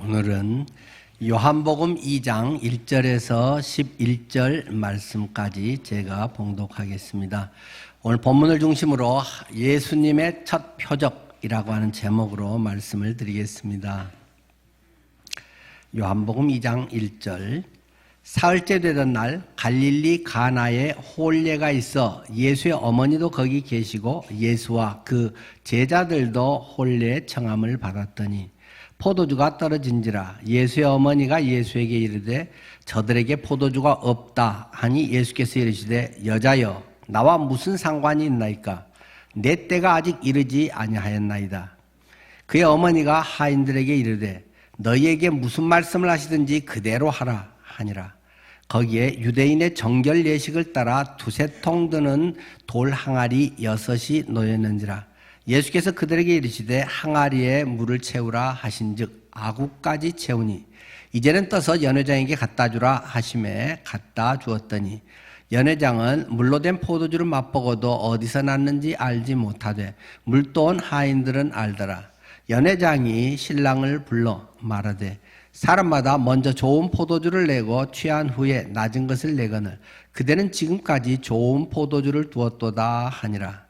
오늘은 요한복음 2장 1절에서 11절 말씀까지 제가 봉독하겠습니다. 오늘 본문을 중심으로 예수님의 첫 표적이라고 하는 제목으로 말씀을 드리겠습니다. 요한복음 2장 1절. 사흘째 되던 날 갈릴리 가나에 홀례가 있어 예수의 어머니도 거기 계시고 예수와 그 제자들도 홀례의 청함을 받았더니 포도주가 떨어진지라. 예수의 어머니가 예수에게 이르되 저들에게 포도주가 없다 하니 예수께서 이르시되 여자여 나와 무슨 상관이 있나이까? 내 때가 아직 이르지 아니하였나이다. 그의 어머니가 하인들에게 이르되 너희에게 무슨 말씀을 하시든지 그대로 하라 하니라. 거기에 유대인의 정결 예식을 따라 두세 통 드는 돌 항아리 6이 놓였는지라. 예수께서 그들에게 이르시되 항아리에 물을 채우라 하신즉 아구까지 채우니 이제는 떠서 연회장에게 갖다 주라 하심에 갖다 주었더니 연회장은 물로 된 포도주를 맛보고도 어디서 났는지 알지 못하되 물도 온 하인들은 알더라. 연회장이 신랑을 불러 말하되 사람마다 먼저 좋은 포도주를 내고 취한 후에 낮은 것을 내거늘 그대는 지금까지 좋은 포도주를 두었도다 하니라.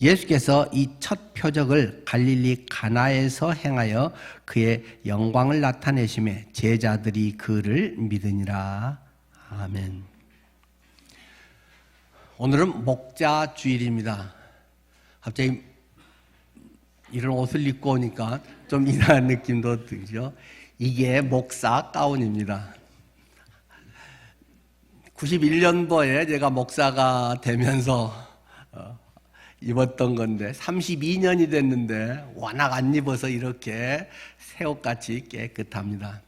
예수께서 이 첫 표적을 갈릴리 가나에서 행하여 그의 영광을 나타내심에 제자들이 그를 믿으니라. 아멘. 오늘은 목자 주일입니다. 갑자기 이런 옷을 입고 오니까 좀 이상한 느낌도 들죠. 이게 목사 가운입니다. 91년도에 제가 목사가 되면서 입었던 건데 32년이 됐는데 워낙 안 입어서 이렇게 새 옷같이 깨끗합니다.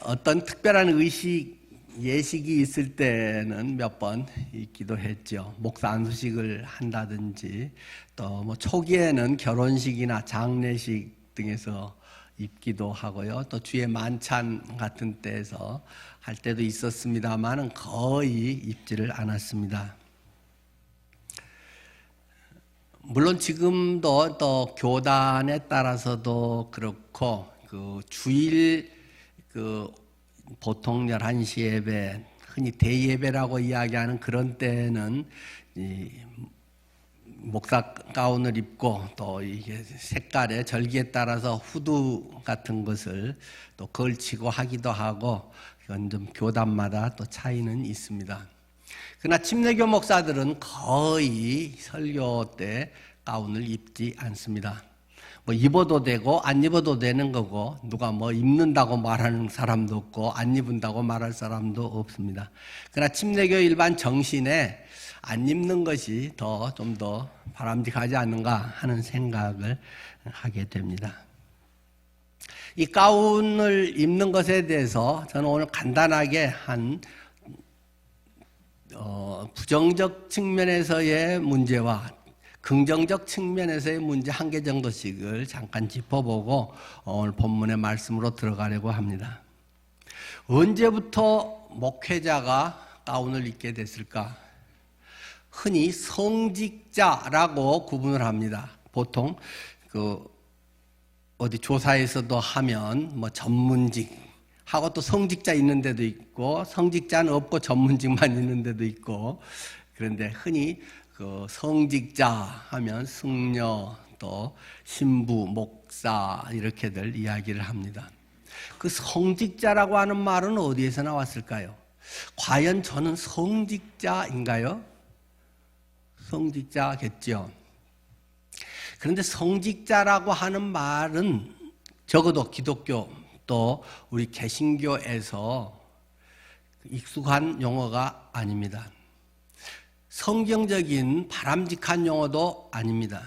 어떤 특별한 예식이 있을 때는 몇 번 입기도 했죠. 목사 안수식을 한다든지 또 뭐 초기에는 결혼식이나 장례식 등에서 입기도 하고요. 또 주의 만찬 같은 때에서 할 때도 있었습니다만은 거의 입지를 않았습니다. 물론 지금도 또 교단에 따라서도 그렇고 주일 보통 11시 예배, 흔히 대예배라고 이야기하는 그런 때는 목사 가운을 입고 또 이게 색깔의 절기에 따라서 후드 같은 것을 또 걸치고 하기도 하고 이건 좀 교단마다 또 차이는 있습니다. 그러나 침례교 목사들은 거의 설교 때 가운을 입지 않습니다. 뭐 입어도 되고 안 입어도 되는 거고 누가 뭐 입는다고 말하는 사람도 없고 안 입는다고 말할 사람도 없습니다. 그러나 침례교 일반 정신에 안 입는 것이 좀 더 바람직하지 않는가 하는 생각을 하게 됩니다. 이 가운을 입는 것에 대해서 저는 오늘 간단하게 부정적 측면에서의 문제와 긍정적 측면에서의 문제 한 개 정도씩을 잠깐 짚어보고 오늘 본문의 말씀으로 들어가려고 합니다. 언제부터 목회자가 가운을 입게 됐을까? 흔히 성직자라고 구분을 합니다. 보통 어디 조사에서도 하면 뭐 전문직 하고 또 성직자 있는 데도 있고 성직자는 없고 전문직만 있는 데도 있고 그런데 흔히 성직자 하면 승려 또 신부 목사 이렇게들 이야기를 합니다. 그 성직자라고 하는 말은 어디에서 나왔을까요? 과연 저는 성직자인가요? 성직자겠죠. 그런데 성직자라고 하는 말은 적어도 기독교 또 우리 개신교에서 익숙한 용어가 아닙니다. 성경적인 바람직한 용어도 아닙니다.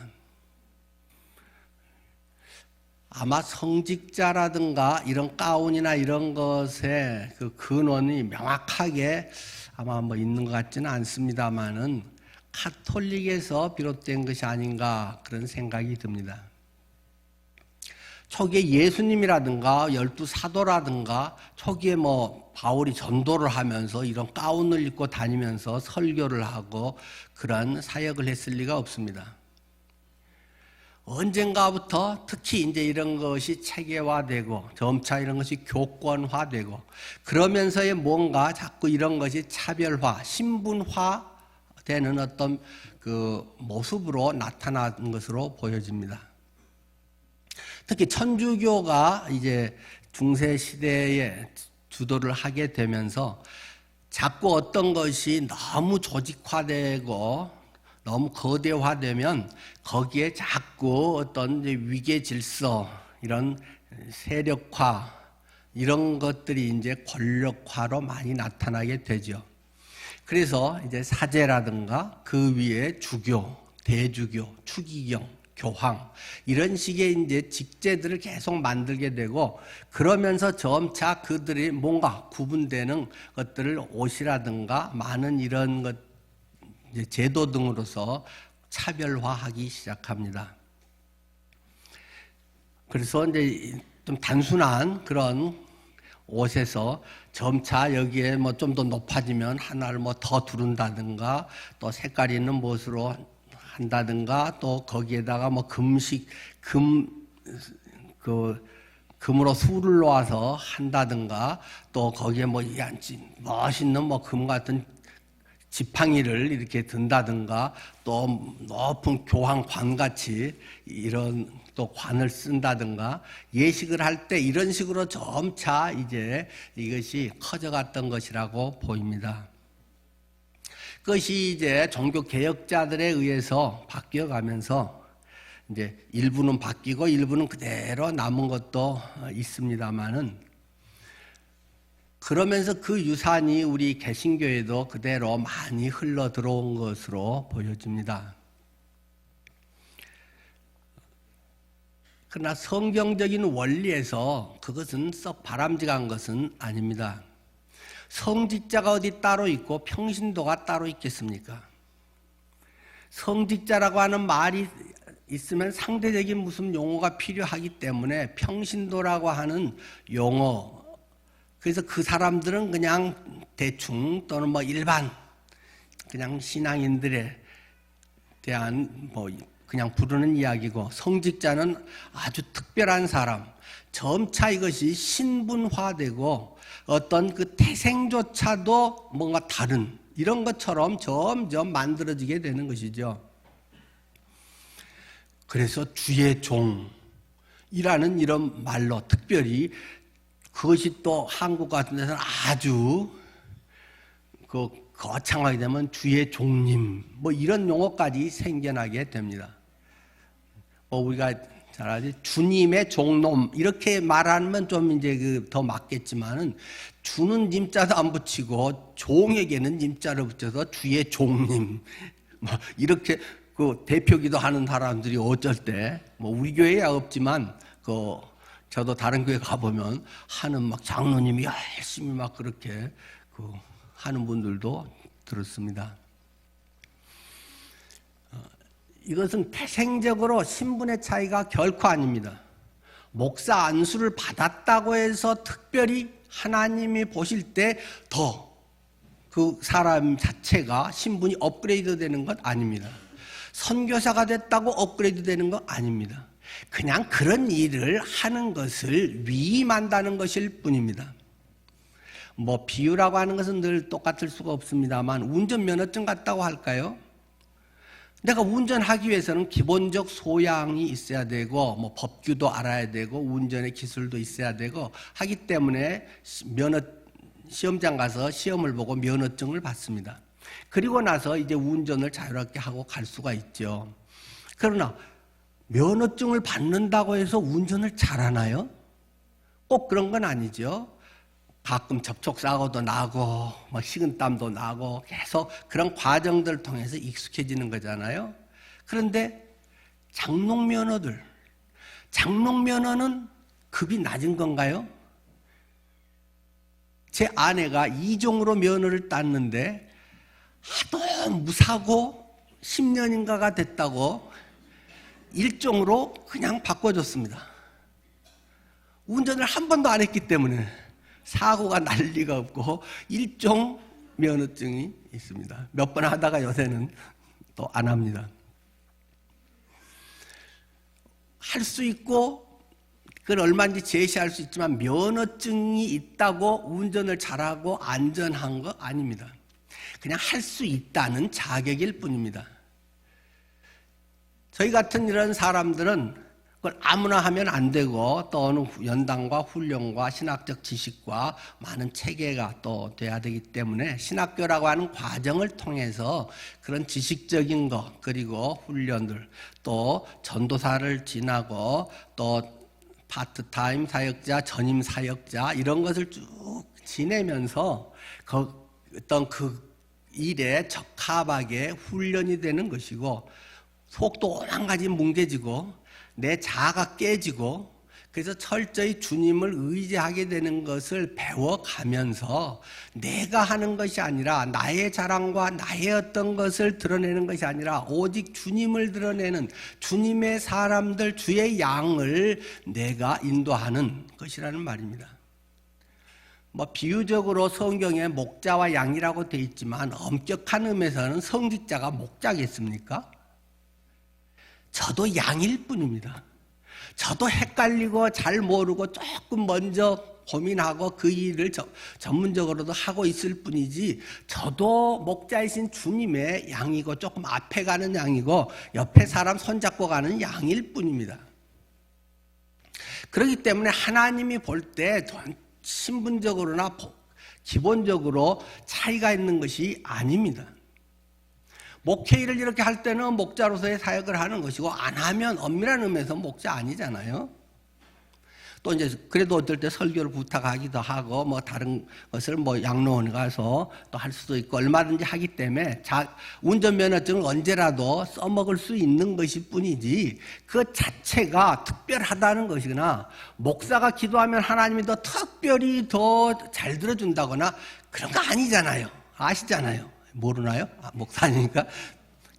아마 성직자라든가 이런 가운이나 이런 것의 그 근원이 명확하게 아마 뭐 있는 것 같지는 않습니다만은 카톨릭에서 비롯된 것이 아닌가 그런 생각이 듭니다. 초기에 예수님이라든가 12사도라든가 초기에 뭐 바울이 전도를 하면서 이런 가운을 입고 다니면서 설교를 하고 그런 사역을 했을 리가 없습니다. 언젠가부터 특히 이제 이런 것이 체계화되고 점차 이런 것이 교권화되고 그러면서의 뭔가 자꾸 이런 것이 차별화, 신분화되는 어떤 그 모습으로 나타나는 것으로 보여집니다. 특히 천주교가 이제 중세 시대에 주도를 하게 되면서 자꾸 어떤 것이 너무 조직화되고 너무 거대화되면 거기에 자꾸 어떤 위계 질서, 이런 세력화, 이런 것들이 이제 권력화로 많이 나타나게 되죠. 그래서 이제 사제라든가 그 위에 주교, 대주교, 추기경, 교황 이런 식의 이제 직제들을 계속 만들게 되고 그러면서 점차 그들이 뭔가 구분되는 것들을 옷이라든가 많은 이런 것 이제 제도 등으로서 차별화하기 시작합니다. 그래서 이제 좀 단순한 그런 옷에서 점차 여기에 뭐 좀 더 높아지면 하나를 뭐 더 두른다든가 또 색깔 있는 못으로 한다든가 또 거기에다가 뭐 금으로 술을 놓아서 한다든가 또 거기에 뭐 멋있는 뭐 금 같은 지팡이를 이렇게 든다든가 또 높은 교황관 같이 이런 또 관을 쓴다든가 예식을 할 때 이런 식으로 점차 이제 이것이 커져갔던 것이라고 보입니다. 그것이 이제 종교 개혁자들에 의해서 바뀌어가면서 이제 일부는 바뀌고 일부는 그대로 남은 것도 있습니다만은 그러면서 그 유산이 우리 개신교에도 그대로 많이 흘러 들어온 것으로 보여집니다. 그러나 성경적인 원리에서 그것은 썩 바람직한 것은 아닙니다. 성직자가 어디 따로 있고 평신도가 따로 있겠습니까? 성직자라고 하는 말이 있으면 상대적인 무슨 용어가 필요하기 때문에 평신도라고 하는 용어, 그래서 그 사람들은 그냥 대충 또는 뭐 일반 그냥 신앙인들에 대한 뭐 그냥 부르는 이야기고 성직자는 아주 특별한 사람, 점차 이것이 신분화되고 어떤 그 태생조차도 뭔가 다른 이런 것처럼 점점 만들어지게 되는 것이죠. 그래서 주의 종이라는 이런 말로 특별히 그것이 또 한국 같은 데서는 아주 거창하게 되면 주의 종님 뭐 이런 용어까지 생겨나게 됩니다. 뭐 우리가 잘 알지 주님의 종놈 이렇게 말하면 좀 이제 더 맞겠지만은 주는 님자도 안 붙이고 종에게는 님자를 붙여서 주의 종님 뭐 이렇게 그 대표기도 하는 사람들이 어쩔 때 뭐 우리 교회야 없지만 저도 다른 교회 가보면 하는 막 장로님이 열심히 막 그렇게 하는 분들도 들었습니다. 이것은 태생적으로 신분의 차이가 결코 아닙니다. 목사 안수를 받았다고 해서 특별히 하나님이 보실 때 더 그 사람 자체가 신분이 업그레이드 되는 것 아닙니다. 선교사가 됐다고 업그레이드 되는 것 아닙니다. 그냥 그런 일을 하는 것을 위임한다는 것일 뿐입니다. 뭐 비유라고 하는 것은 늘 똑같을 수가 없습니다만 운전면허증 같다고 할까요? 내가 운전하기 위해서는 기본적 소양이 있어야 되고 뭐 법규도 알아야 되고 운전의 기술도 있어야 되고 하기 때문에 시험장 가서 시험을 보고 면허증을 받습니다. 그리고 나서 이제 운전을 자유롭게 하고 갈 수가 있죠. 그러나 면허증을 받는다고 해서 운전을 잘하나요? 꼭 그런 건 아니죠. 가끔 접촉사고도 나고 뭐 식은땀도 나고 계속 그런 과정들을 통해서 익숙해지는 거잖아요. 그런데 장롱면허는 급이 낮은 건가요? 제 아내가 2종으로 면허를 땄는데 하도 무사고 10년인가가 됐다고 1종으로 그냥 바꿔줬습니다. 운전을 한 번도 안 했기 때문에 사고가 날 리가 없고 1종 면허증이 있습니다. 몇 번 하다가 요새는 또 안 합니다. 할 수 있고 그걸 얼마인지 제시할 수 있지만 면허증이 있다고 운전을 잘하고 안전한 거 아닙니다. 그냥 할 수 있다는 자격일 뿐입니다. 저희 같은 이런 사람들은 그걸 아무나 하면 안 되고 또 어느 연단과 훈련과 신학적 지식과 많은 체계가 또 돼야 되기 때문에 신학교라고 하는 과정을 통해서 그런 지식적인 것 그리고 훈련들 또 전도사를 지나고 또 파트타임 사역자, 전임 사역자 이런 것을 쭉 지내면서 어떤 그 일에 적합하게 훈련이 되는 것이고 속도 오만 가지 뭉개지고 내 자아가 깨지고 그래서 철저히 주님을 의지하게 되는 것을 배워가면서 내가 하는 것이 아니라 나의 자랑과 나의 어떤 것을 드러내는 것이 아니라 오직 주님을 드러내는 주님의 사람들 주의 양을 내가 인도하는 것이라는 말입니다. 비유적으로 성경에 목자와 양이라고 되어 있지만 엄격한 의미에서는 성직자가 목자겠습니까? 저도 양일 뿐입니다. 저도 헷갈리고 잘 모르고 조금 먼저 고민하고 그 일을 전문적으로도 하고 있을 뿐이지 저도 목자이신 주님의 양이고 조금 앞에 가는 양이고 옆에 사람 손잡고 가는 양일 뿐입니다. 그렇기 때문에 하나님이 볼 때 신분적으로나 기본적으로 차이가 있는 것이 아닙니다. 목회일을 이렇게 할 때는 목자로서의 사역을 하는 것이고 안 하면 엄밀한 의미에서 목자 아니잖아요. 또 이제 그래도 어떨 때 설교를 부탁하기도 하고 다른 것을 양로원에 가서 또 할 수도 있고 얼마든지 하기 때문에 운전면허증을 언제라도 써먹을 수 있는 것일 뿐이지 그 자체가 특별하다는 것이거나 목사가 기도하면 하나님이 더 특별히 더 잘 들어준다거나 그런 거 아니잖아요. 아시잖아요. 모르나요? 목사니까.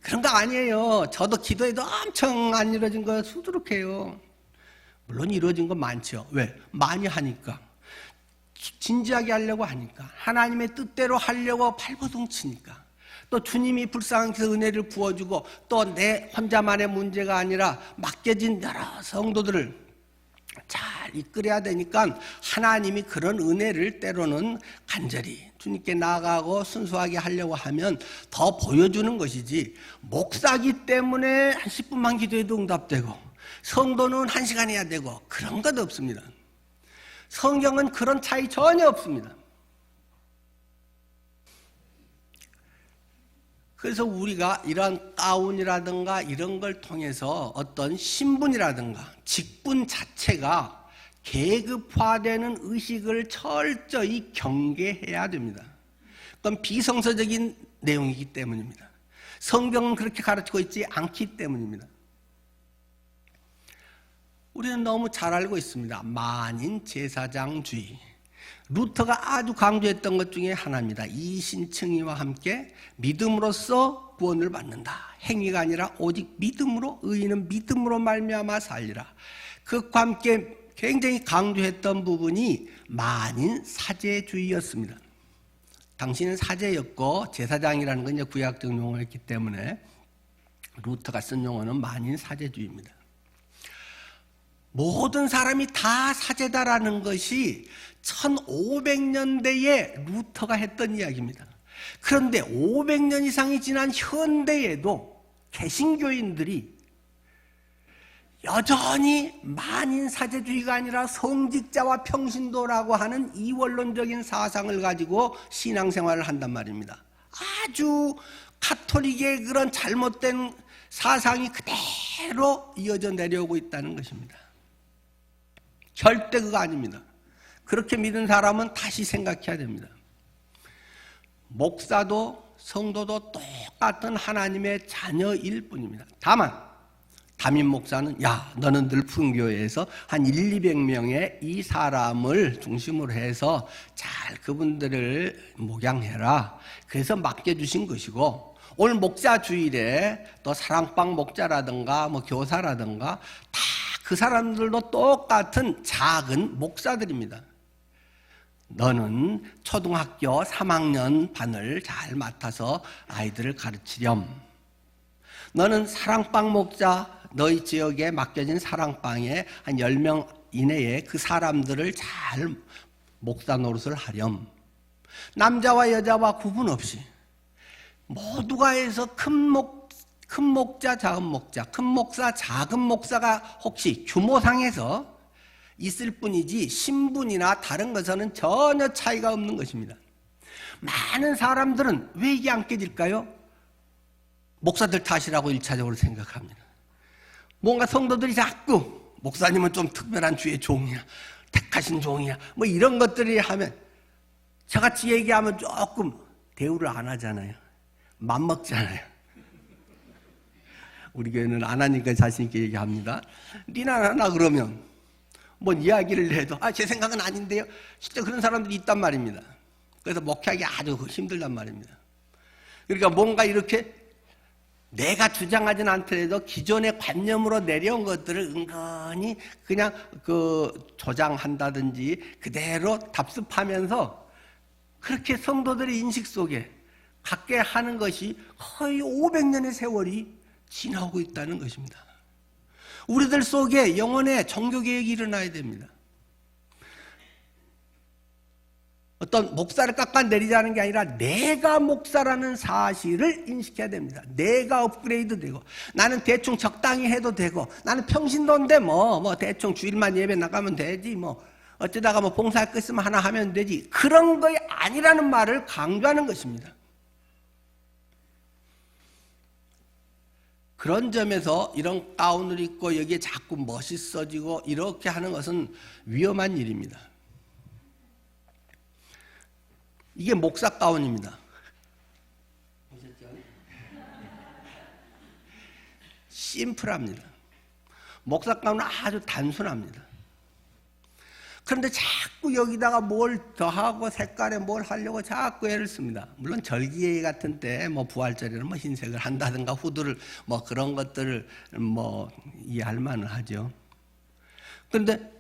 그런 거 아니에요. 저도 기도해도 엄청 안 이루어진 거 수두룩해요. 물론 이루어진 거 많죠. 왜? 많이 하니까. 진지하게 하려고 하니까. 하나님의 뜻대로 하려고 발버둥치니까. 또 주님이 불쌍한 은혜를 부어주고 또 내 혼자만의 문제가 아니라 맡겨진 여러 성도들을 잘 이끌어야 되니까 하나님이 그런 은혜를 때로는 간절히 주님께 나아가고 순수하게 하려고 하면 더 보여주는 것이지 목사기 때문에 한 10분만 기도해도 응답되고 성도는 1시간 해야 되고 그런 것 없습니다. 성경은 그런 차이 전혀 없습니다. 그래서 우리가 이런 가운이라든가 이런 걸 통해서 어떤 신분이라든가 직분 자체가 계급화되는 의식을 철저히 경계해야 됩니다. 그건 비성서적인 내용이기 때문입니다. 성경은 그렇게 가르치고 있지 않기 때문입니다. 우리는 너무 잘 알고 있습니다. 만인 제사장주의. 루터가 아주 강조했던 것 중에 하나입니다. 이신칭의와 함께 믿음으로써 구원을 받는다. 행위가 아니라 오직 믿음으로 의인은 믿음으로 말미암아 살리라. 그것과 함께 굉장히 강조했던 부분이 만인 사제주의였습니다. 당신은 사제였고 제사장이라는 건 이제 구약적 용어였기 때문에 루터가 쓴 용어는 만인 사제주의입니다. 모든 사람이 다 사제다라는 것이 1500년대에 루터가 했던 이야기입니다. 그런데 500년 이상이 지난 현대에도 개신교인들이 여전히 만인 사제주의가 아니라 성직자와 평신도라고 하는 이원론적인 사상을 가지고 신앙생활을 한단 말입니다. 아주 카톨릭의 그런 잘못된 사상이 그대로 이어져 내려오고 있다는 것입니다. 절대 그거 아닙니다. 그렇게 믿은 사람은 다시 생각해야 됩니다. 목사도 성도도 똑같은 하나님의 자녀일 뿐입니다. 다만 담임 목사는 너는 늘 푸른교회에서 한 200명의 이 사람을 중심으로 해서 잘 그분들을 목양해라. 그래서 맡겨주신 것이고 오늘 목자 주일에 또 사랑방 목자라든가 교사라든가 다 그 사람들도 똑같은 작은 목사들입니다. 너는 초등학교 3학년 반을 잘 맡아서 아이들을 가르치렴. 너는 사랑방 목자, 너희 지역에 맡겨진 사랑방에 한 10명 이내에 그 사람들을 잘 목사 노릇을 하렴. 남자와 여자와 구분 없이 모두가 해서 큰 목자, 작은 목자, 큰 목사, 작은 목사가 혹시 규모상에서 있을 뿐이지 신분이나 다른 것에는 전혀 차이가 없는 것입니다. 많은 사람들은 왜 이게 안 깨질까요? 목사들 탓이라고 1차적으로 생각합니다. 뭔가 성도들이 자꾸 목사님은 좀 특별한 주의 종이야, 택하신 종이야, 뭐 이런 것들이 하면 저같이 얘기하면 조금 대우를 안 하잖아요. 맘먹잖아요. 우리 교회는 안 하니까 자신 있게 얘기합니다. 니는 안 하나 그러면 뭔 이야기를 해도 제 생각은 아닌데요. 진짜 그런 사람들이 있단 말입니다. 그래서 목회하기 아주 힘들단 말입니다. 그러니까 뭔가 이렇게 내가 주장하진 않더라도 기존의 관념으로 내려온 것들을 은근히 그냥 조장한다든지 그대로 답습하면서 그렇게 성도들의 인식 속에 갖게 하는 것이 거의 500년의 세월이 지나오고 있다는 것입니다. 우리들 속에 영혼의 종교개혁이 일어나야 됩니다. 어떤 목사를 깎아내리자는 게 아니라 내가 목사라는 사실을 인식해야 됩니다. 내가 업그레이드 되고 나는 대충 적당히 해도 되고 나는 평신도인데 뭐 대충 주일만 예배 나가면 되지 어쩌다가 봉사할 거 있으면 하나 하면 되지 그런 거 아니라는 말을 강조하는 것입니다. 그런 점에서 이런 가운을 입고 여기에 자꾸 멋있어지고 이렇게 하는 것은 위험한 일입니다. 이게 목사 가운입니다. 심플합니다. 목사 가운은 아주 단순합니다. 그런데 자꾸 여기다가 뭘 더하고 색깔에 뭘 하려고 자꾸 애를 씁니다. 물론 절기 같은 때 부활절에는 흰색을 한다든가 후드를 그런 것들을 이해할 만은 하죠. 그런데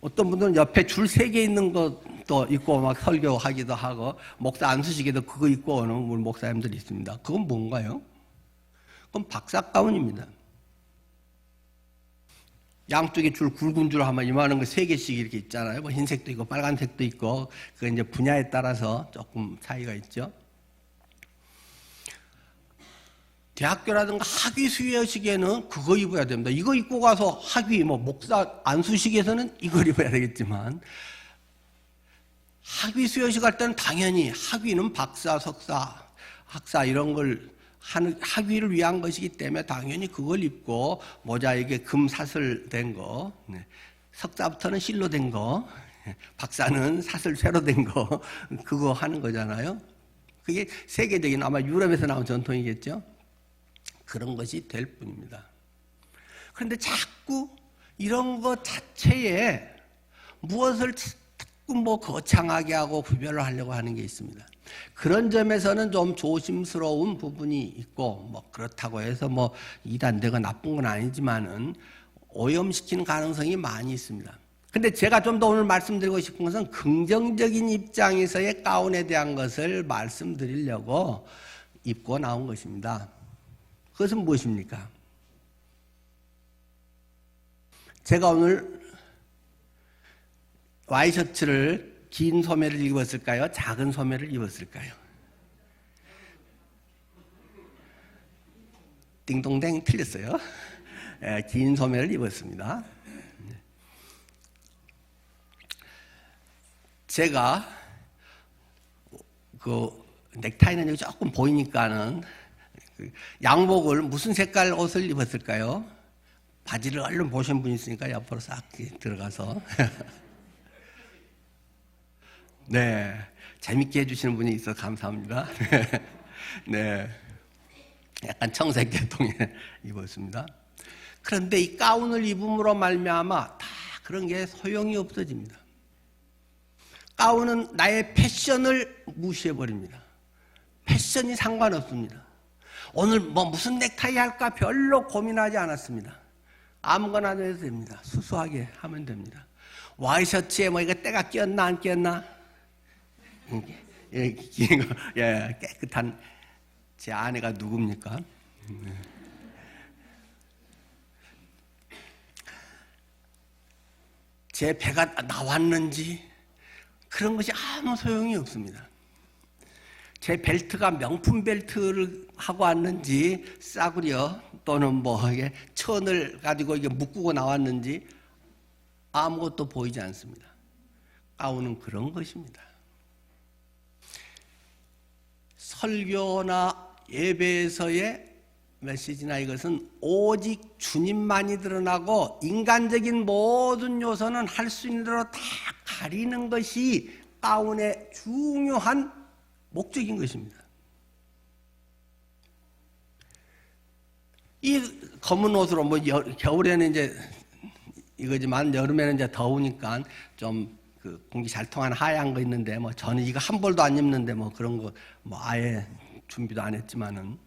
어떤 분들은 옆에 줄 3개 있는 것도 있고 막 설교하기도 하고 목사 안수식에도 그거 입고 오는 우리 목사님들이 있습니다. 그건 뭔가요? 그건 박사 가운입니다. 양쪽에 줄 굵은 줄 하면 이만한 거 3개씩 이렇게 있잖아요. 흰색도 있고 빨간색도 있고 그 이제 분야에 따라서 조금 차이가 있죠. 대학교라든가 학위 수여식에는 그거 입어야 됩니다. 이거 입고 가서 학위 목사 안수식에서는 이걸 입어야 되겠지만 학위 수여식 할 때는 당연히 학위는 박사, 석사, 학사 이런 걸 학위를 위한 것이기 때문에 당연히 그걸 입고 모자에게 금 사슬된 거, 석사부터는 실로 된 거, 박사는 사슬 쇠로 된 거 그거 하는 거잖아요. 그게 세계적인 아마 유럽에서 나온 전통이겠죠. 그런 것이 될 뿐입니다. 그런데 자꾸 이런 것 자체에 무엇을 자꾸 거창하게 하고 구별을 하려고 하는 게 있습니다. 그런 점에서는 좀 조심스러운 부분이 있고 그렇다고 해서 이단되고 나쁜 건 아니지만은 오염시키는 가능성이 많이 있습니다. 근데 제가 좀 더 오늘 말씀드리고 싶은 것은 긍정적인 입장에서의 가운에 대한 것을 말씀드리려고 입고 나온 것입니다. 그것은 무엇입니까? 제가 오늘 와이셔츠를 긴 소매를 입었을까요? 작은 소매를 입었을까요? 띵동댕 틀렸어요. 긴 소매를 입었습니다. 제가 넥타이는 여기 조금 보이니까는 양복을 무슨 색깔 옷을 입었을까요? 바지를 얼른 보신 분이 있으니까 옆으로 싹 들어가서 네, 재밌게 해주시는 분이 있어서 감사합니다. 네, 약간 청색 계통에 입었습니다. 그런데 이 가운을 입음으로 말미암아 다 그런 게 소용이 없어집니다. 가운은 나의 패션을 무시해버립니다. 패션이 상관없습니다. 오늘 무슨 넥타이 할까 별로 고민하지 않았습니다. 아무거나 해도 됩니다. 수수하게 하면 됩니다. 와이셔츠에 이거 때가 끼었나 안 끼었나? 깨끗한 제 아내가 누굽니까? 제 배가 나왔는지 그런 것이 아무 소용이 없습니다. 제 벨트가 명품 벨트를 하고 왔는지 싸구려 또는 뭐 이게 천을 가지고 이게 묶고 나왔는지 아무것도 보이지 않습니다. 가운은 그런 것입니다. 설교나 예배에서의 메시지나 이것은 오직 주님만이 드러나고 인간적인 모든 요소는 할 수 있는 대로 다 가리는 것이 가운의 중요한 목적인 것입니다. 이 검은 옷으로 뭐 겨울에는 이제 이거지만 여름에는 이제 더우니까 좀 그 공기 잘 통하는 하얀 거 있는데 뭐 저는 이거 한 벌도 안 입는데 뭐 그런 거 뭐 아예 준비도 안 했지만은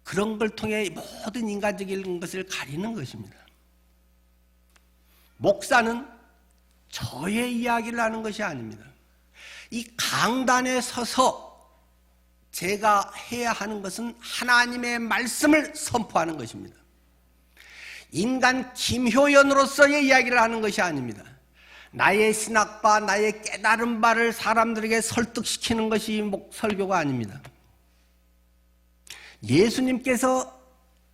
그런 걸 통해 모든 인간적인 것을 가리는 것입니다. 목사는 저의 이야기를 하는 것이 아닙니다. 이 강단에 서서 제가 해야 하는 것은 하나님의 말씀을 선포하는 것입니다. 인간 김효연으로서의 이야기를 하는 것이 아닙니다. 나의 신학바, 나의 깨달은 바를 사람들에게 설득시키는 것이 설교가 아닙니다. 예수님께서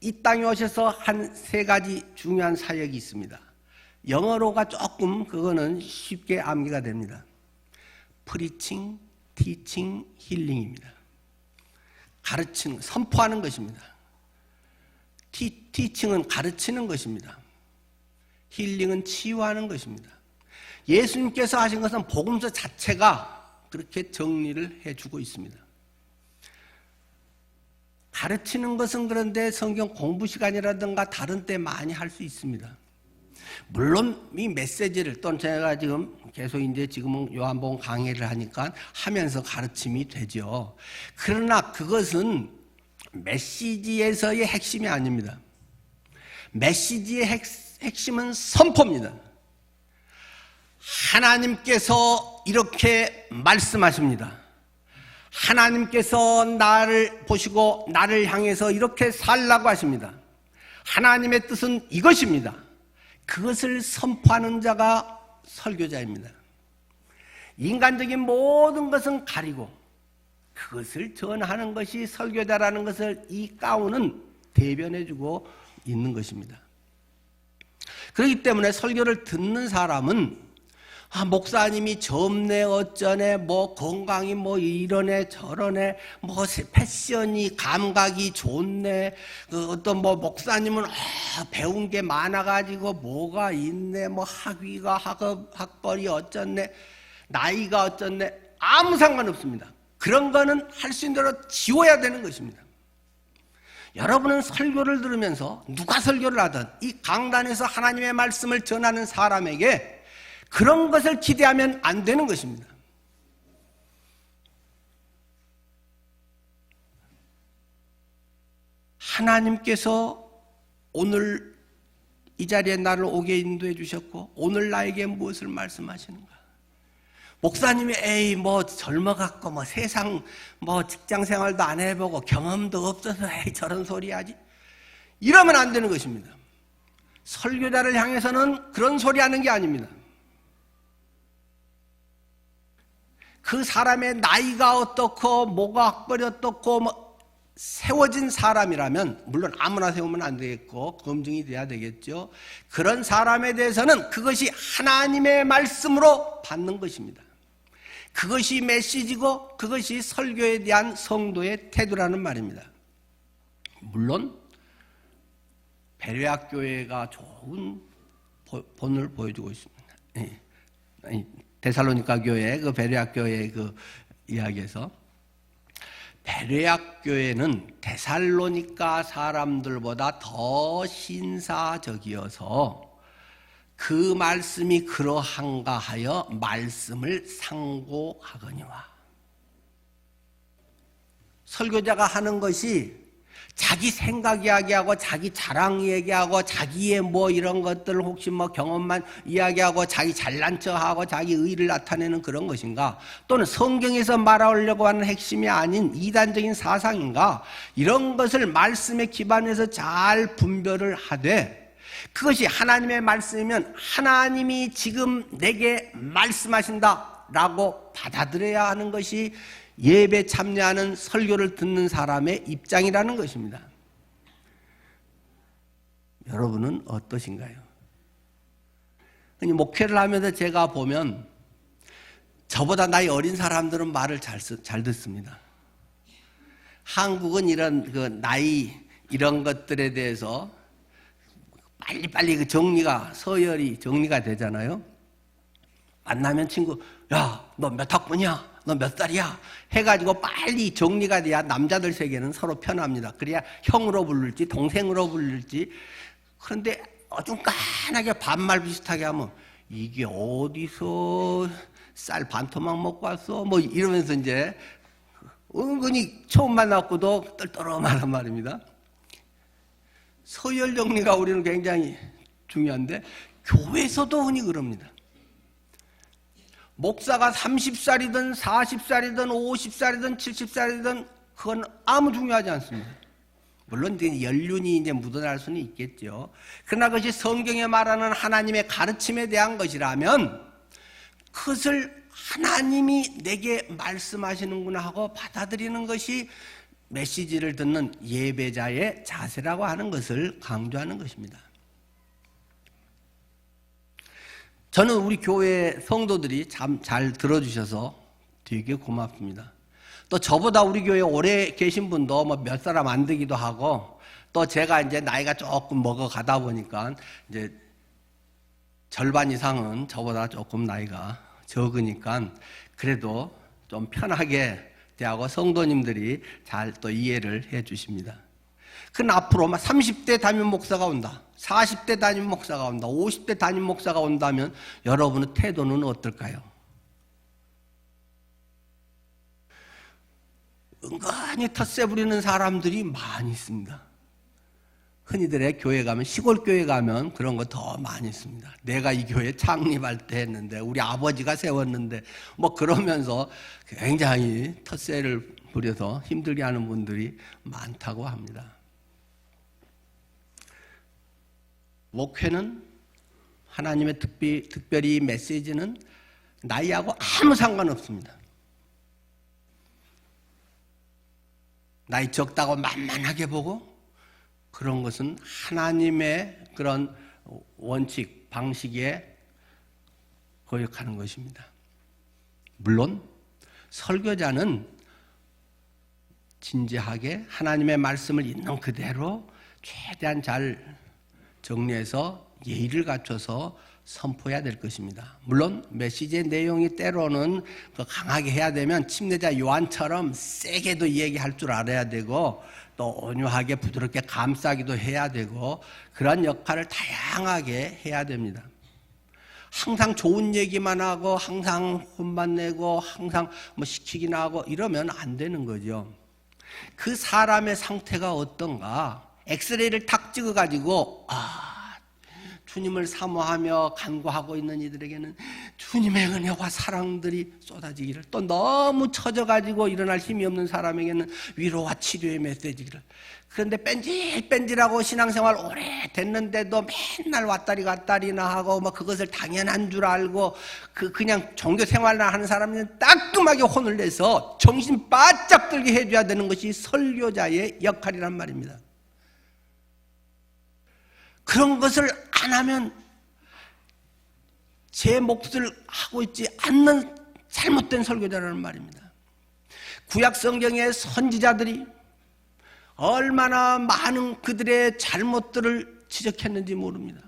이 땅에 오셔서 한 세 가지 중요한 사역이 있습니다. 영어로가 조금 그거는 쉽게 암기가 됩니다. 프리칭, 티칭, 힐링입니다. 가르치는, 선포하는 것입니다. 티칭은 가르치는 것입니다. 힐링은 치유하는 것입니다. 예수님께서 하신 것은 복음서 자체가 그렇게 정리를 해주고 있습니다. 가르치는 것은 그런데 성경 공부 시간이라든가 다른 때 많이 할 수 있습니다. 물론 이 메시지를 또 제가 지금 계속 이제 지금은 요한복음 강의를 하니까 하면서 가르침이 되죠. 그러나 그것은 메시지에서의 핵심이 아닙니다. 메시지의 핵심은 선포입니다. 하나님께서 이렇게 말씀하십니다. 하나님께서 나를 보시고 나를 향해서 이렇게 살라고 하십니다. 하나님의 뜻은 이것입니다. 그것을 선포하는 자가 설교자입니다. 인간적인 모든 것은 가리고 그것을 전하는 것이 설교자라는 것을 이 가운은 대변해주고 있는 것입니다. 그렇기 때문에 설교를 듣는 사람은 목사님이 젊네 어쩌네 뭐 건강이 뭐 이러네 저러네 뭐 패션이 감각이 좋네 어떤 뭐 목사님은 배운 게 많아가지고 뭐가 있네 뭐 학위가 학벌이 어쩌네 나이가 어쩌네 아무 상관없습니다. 그런 거는 할 수 있는 대로 지워야 되는 것입니다. 여러분은 설교를 들으면서 누가 설교를 하든 이 강단에서 하나님의 말씀을 전하는 사람에게 그런 것을 기대하면 안 되는 것입니다. 하나님께서 오늘 이 자리에 나를 오게 인도해 주셨고 오늘 나에게 무엇을 말씀하시는가? 목사님이 에이 뭐 젊어갖고 뭐 세상 뭐 직장생활도 안 해보고 경험도 없어서 에이 저런 소리 하지 이러면 안 되는 것입니다. 설교자를 향해서는 그런 소리 하는 게 아닙니다. 그 사람의 나이가 어떻고 뭐가 학벌이 어떻고 뭐 세워진 사람이라면 물론 아무나 세우면 안 되겠고 검증이 돼야 되겠죠. 그런 사람에 대해서는 그것이 하나님의 말씀으로 받는 것입니다. 그것이 메시지고 그것이 설교에 대한 성도의 태도라는 말입니다. 물론 베레아 교회가 좋은 본을 보여주고 있습니다. 데살로니가 교회 그 베레아 교회 그 이야기에서 베레아 교회는 데살로니가 사람들보다 더 신사적이어서 그 말씀이 그러한가 하여 말씀을 상고하거니와. 설교자가 하는 것이 자기 생각 이야기하고 자기 자랑 얘기하고 자기의 뭐 이런 것들 혹시 뭐 경험만 이야기하고 자기 잘난 척하고 자기 의의를 나타내는 그런 것인가, 또는 성경에서 말하려고 하는 핵심이 아닌 이단적인 사상인가, 이런 것을 말씀에 기반해서 잘 분별을 하되 그것이 하나님의 말씀이면 하나님이 지금 내게 말씀하신다 라고 받아들여야 하는 것이 예배 참여하는 설교를 듣는 사람의 입장이라는 것입니다. 여러분은 어떠신가요? 목회를 하면서 제가 보면 저보다 나이 어린 사람들은 말을 잘 듣습니다. 한국은 이런 나이 이런 것들에 대해서 빨리빨리 서열이 정리가 되잖아요. 만나면 친구, 야, 너 몇 학번이야? 너 몇 살이야? 해가지고 빨리 정리가 돼야 남자들 세계는 서로 편합니다. 그래야 형으로 부를지 동생으로 부를지. 그런데 어중간하게 반말 비슷하게 하면 이게 어디서 쌀 반토막 먹고 왔어? 뭐 이러면서 이제 은근히 처음 만났고도 떨떠름하단 말입니다. 서열 정리가 우리는 굉장히 중요한데 교회에서도 흔히 그럽니다. 목사가 30살이든 40살이든 50살이든 70살이든 그건 아무 중요하지 않습니다. 물론 연륜이 이제 묻어날 수는 있겠죠. 그러나 그것이 성경에 말하는 하나님의 가르침에 대한 것이라면 그것을 하나님이 내게 말씀하시는구나 하고 받아들이는 것이 메시지를 듣는 예배자의 자세라고 하는 것을 강조하는 것입니다. 저는 우리 교회 성도들이 참 잘 들어주셔서 되게 고맙습니다. 또 저보다 우리 교회에 오래 계신 분도 뭐 몇 사람 안 되기도 하고, 또 제가 이제 나이가 조금 먹어가다 보니까 이제 절반 이상은 저보다 조금 나이가 적으니까 그래도 좀 편하게 대하고 성도님들이 잘 또 이해를 해 주십니다. 그럼 앞으로 막 30대 담임 목사가 온다, 40대 담임 목사가 온다, 50대 담임 목사가 온다면 여러분의 태도는 어떨까요? 은근히 텃세 부리는 사람들이 많이 있습니다. 흔히들의 교회 가면, 시골 교회 가면 그런 거 더 많이 있습니다. 내가 이 교회 창립할 때 했는데, 우리 아버지가 세웠는데, 뭐 그러면서 굉장히 텃세를 부려서 힘들게 하는 분들이 많다고 합니다. 목회는, 하나님의 특별히 메시지는 나이하고 아무 상관없습니다. 나이 적다고 만만하게 보고, 그런 것은 하나님의 그런 원칙, 방식에 거역하는 것입니다. 물론 설교자는 진지하게 하나님의 말씀을 있는 그대로 최대한 잘 정리해서 예의를 갖춰서 선포해야 될 것입니다. 물론 메시지의 내용이 때로는 강하게 해야 되면 침례자 요한처럼 세게도 얘기할 줄 알아야 되고, 또 온유하게 부드럽게 감싸기도 해야 되고, 그런 역할을 다양하게 해야 됩니다. 항상 좋은 얘기만 하고 항상 혼만 내고 항상 뭐 시키기나 하고 이러면 안 되는 거죠. 그 사람의 상태가 어떤가 엑스레이를 탁 찍어가지고 주님을 사모하며 간구하고 있는 이들에게는 주님의 은혜와 사랑들이 쏟아지기를, 또 너무 처져가지고 일어날 힘이 없는 사람에게는 위로와 치료의 메시지를. 그런데 뺀질뺀질하고 신앙생활 오래 됐는데도 맨날 왔다리 갔다리나 하고 뭐 그것을 당연한 줄 알고 그냥 종교생활을 하는 사람은 따끔하게 혼을 내서 정신 바짝 들게 해줘야 되는 것이 설교자의 역할이란 말입니다. 그런 것을 안 하면 제 몫을 하고 있지 않는 잘못된 설교자라는 말입니다. 구약 성경의 선지자들이 얼마나 많은 그들의 잘못들을 지적했는지 모릅니다.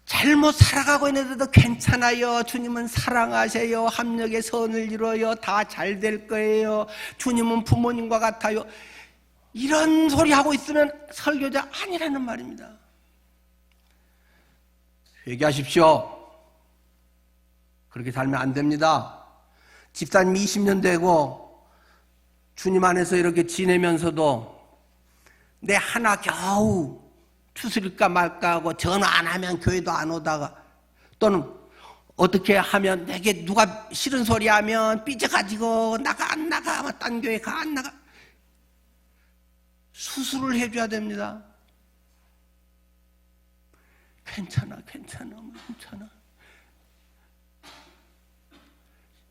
잘못 살아가고 있는데도 괜찮아요, 주님은 사랑하세요, 합력의 선을 이루어요, 다 잘 될 거예요, 주님은 부모님과 같아요, 이런 소리 하고 있으면 설교자 아니라는 말입니다. 회개하십시오. 그렇게 살면 안 됩니다. 집사님 20년 되고 주님 안에서 이렇게 지내면서도 내 하나 겨우 추스릴까 말까 하고 전화 안 하면 교회도 안 오다가, 또는 어떻게 하면 내게 누가 싫은 소리 하면 삐져가지고 나가 안 나가, 딴 교회 가 안 나가. 수술을 해줘야 됩니다. 괜찮아.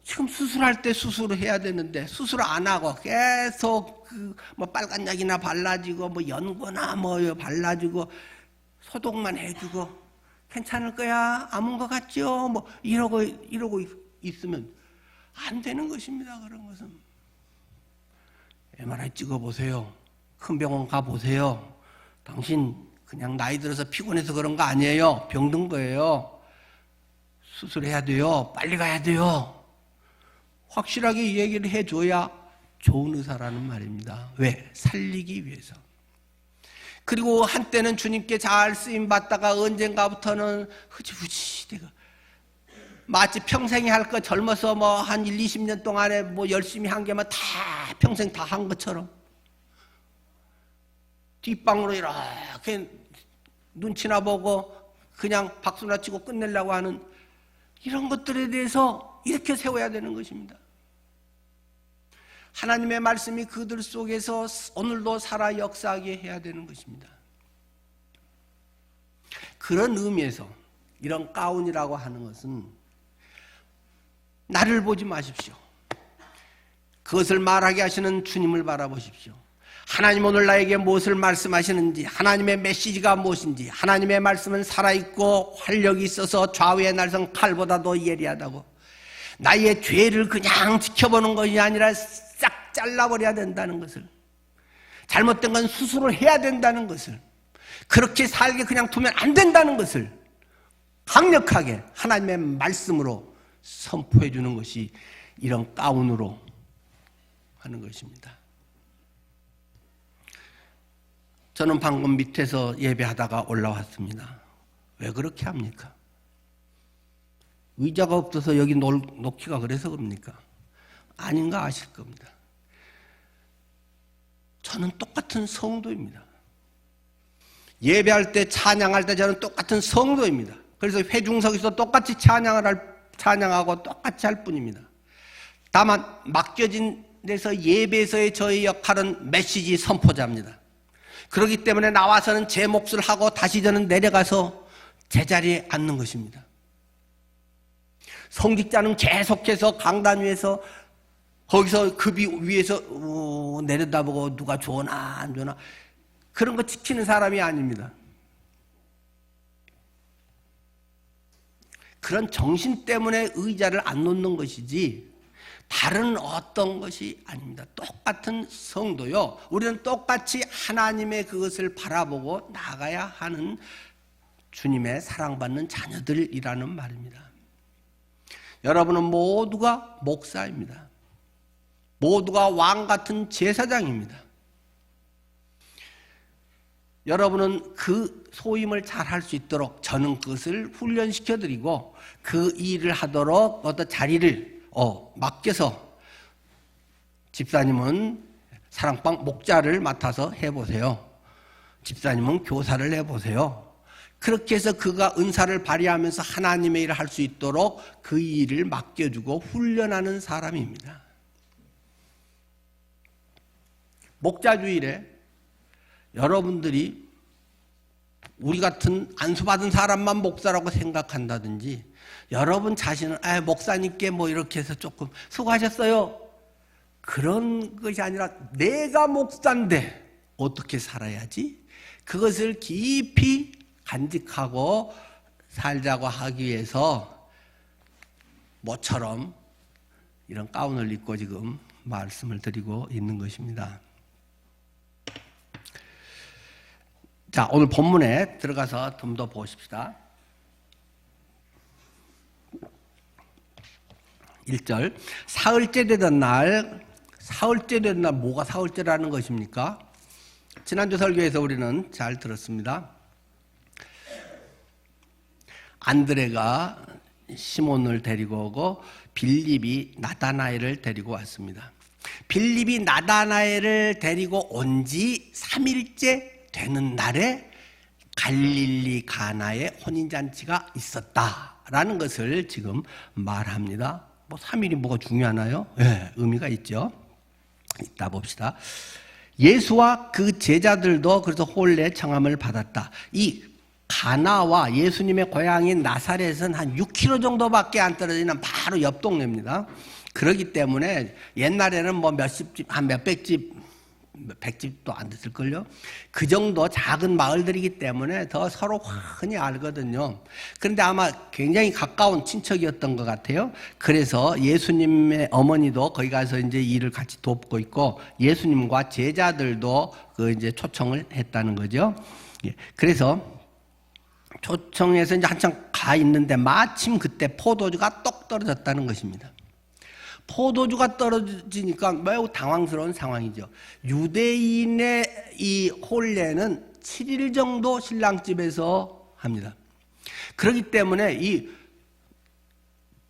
지금 수술할 때 수술을 해야 되는데 수술 안 하고 계속 뭐 빨간 약이나 발라주고 뭐 연고나 뭐 발라주고 소독만 해주고 괜찮을 거야, 아문 것 같죠? 뭐 이러고 있으면 안 되는 것입니다. 그런 것은 MRI 찍어보세요. 큰 병원 가보세요. 당신 그냥 나이 들어서 피곤해서 그런 거 아니에요. 병든 거예요. 수술해야 돼요. 빨리 가야 돼요. 확실하게 얘기를 해줘야 좋은 의사라는 말입니다. 왜? 살리기 위해서. 그리고 한때는 주님께 잘 쓰임받다가 언젠가부터는 흐지부지 내가 마치 평생에 할 거 젊어서 뭐 한 1, 20년 동안에 뭐 열심히 한 게만 다 평생 다 한 것처럼 뒷방으로 이렇게 눈치나 보고 그냥 박수나 치고 끝내려고 하는 이런 것들에 대해서 이렇게 세워야 되는 것입니다. 하나님의 말씀이 그들 속에서 오늘도 살아 역사하게 해야 되는 것입니다. 그런 의미에서 이런 가운이라고 하는 것은 나를 보지 마십시오. 그것을 말하게 하시는 주님을 바라보십시오. 하나님 오늘 나에게 무엇을 말씀하시는지, 하나님의 메시지가 무엇인지, 하나님의 말씀은 살아있고 활력이 있어서 좌우의 날선 칼보다도 예리하다고. 나의 죄를 그냥 지켜보는 것이 아니라 싹 잘라버려야 된다는 것을, 잘못된 건 수술을 해야 된다는 것을, 그렇게 살게 그냥 두면 안 된다는 것을 강력하게 하나님의 말씀으로 선포해 주는 것이 이런 가운으로 하는 것입니다. 저는 방금 밑에서 예배하다가 올라왔습니다. 왜 그렇게 합니까? 의자가 없어서 여기 놓기가 그래서 그럽니까? 아닌가 아실 겁니다. 저는 똑같은 성도입니다. 예배할 때 찬양할 때 저는 똑같은 성도입니다. 그래서 회중석에서 똑같이 찬양하고 똑같이 할 뿐입니다. 다만 맡겨진 데서 예배에서의 저의 역할은 메시지 선포자입니다. 그렇기 때문에 나와서는 제 몫을 하고 다시 저는 내려가서 제자리에 앉는 것입니다. 성직자는 계속해서 강단 위에서 거기서 급이 위에서 내려다보고 누가 좋으나 안 좋으나 그런 거 지키는 사람이 아닙니다. 그런 정신 때문에 의자를 안 놓는 것이지 다른 어떤 것이 아닙니다. 똑같은 성도요. 우리는 똑같이 하나님의 그것을 바라보고 나가야 하는 주님의 사랑받는 자녀들이라는 말입니다. 여러분은 모두가 목사입니다. 모두가 왕 같은 제사장입니다. 여러분은 그 소임을 잘 할 수 있도록 저는 그것을 훈련시켜드리고 그 일을 하도록 어떤 자리를 맡겨서 집사님은 사랑방 목자를 맡아서 해보세요. 집사님은 교사를 해보세요. 그렇게 해서 그가 은사를 발휘하면서 하나님의 일을 할 수 있도록 그 일을 맡겨주고 훈련하는 사람입니다. 목자주일에 여러분들이 우리 같은 안수받은 사람만 목사라고 생각한다든지 여러분 자신은 목사님께 뭐 이렇게 해서 조금 수고하셨어요 그런 것이 아니라 내가 목사인데 어떻게 살아야지? 그것을 깊이 간직하고 살자고 하기 위해서 모처럼 이런 가운을 입고 지금 말씀을 드리고 있는 것입니다. 자, 오늘 본문에 들어가서 좀 더 보십시다. 1절, 사흘째 되던 날 뭐가 사흘째라는 것입니까? 지난주 설교에서 우리는 잘 들었습니다. 안드레가 시몬을 데리고 오고 빌립이 나다나엘을 데리고 왔습니다. 빌립이 나다나엘을 데리고 온 지 3일째 되는 날에 갈릴리 가나에 혼인잔치가 있었다라는 것을 지금 말합니다. 뭐 3일이 뭐가 중요하나요? 네, 의미가 있죠. 이따 봅시다. 예수와 그 제자들도 그래서 혼례 청함을 받았다. 이 가나와 예수님의 고향인 나사렛은 한 6km 정도밖에 안 떨어지는 바로 옆 동네입니다. 그렇기 때문에 옛날에는 뭐 몇십 집, 한 몇백 집, 100집도 안 됐을걸요. 그 정도 작은 마을들이기 때문에 더 서로 흔히 알거든요. 그런데 아마 굉장히 가까운 친척이었던 것 같아요. 그래서 예수님의 어머니도 거기 가서 이제 일을 같이 돕고 있고, 예수님과 제자들도 그 이제 초청을 했다는 거죠. 그래서 초청해서 이제 한참 가 있는데 마침 그때 포도주가 똑 떨어졌다는 것입니다. 포도주가 떨어지니까 매우 당황스러운 상황이죠. 유대인의 이 혼례는 7일 정도 신랑집에서 합니다. 그렇기 때문에 이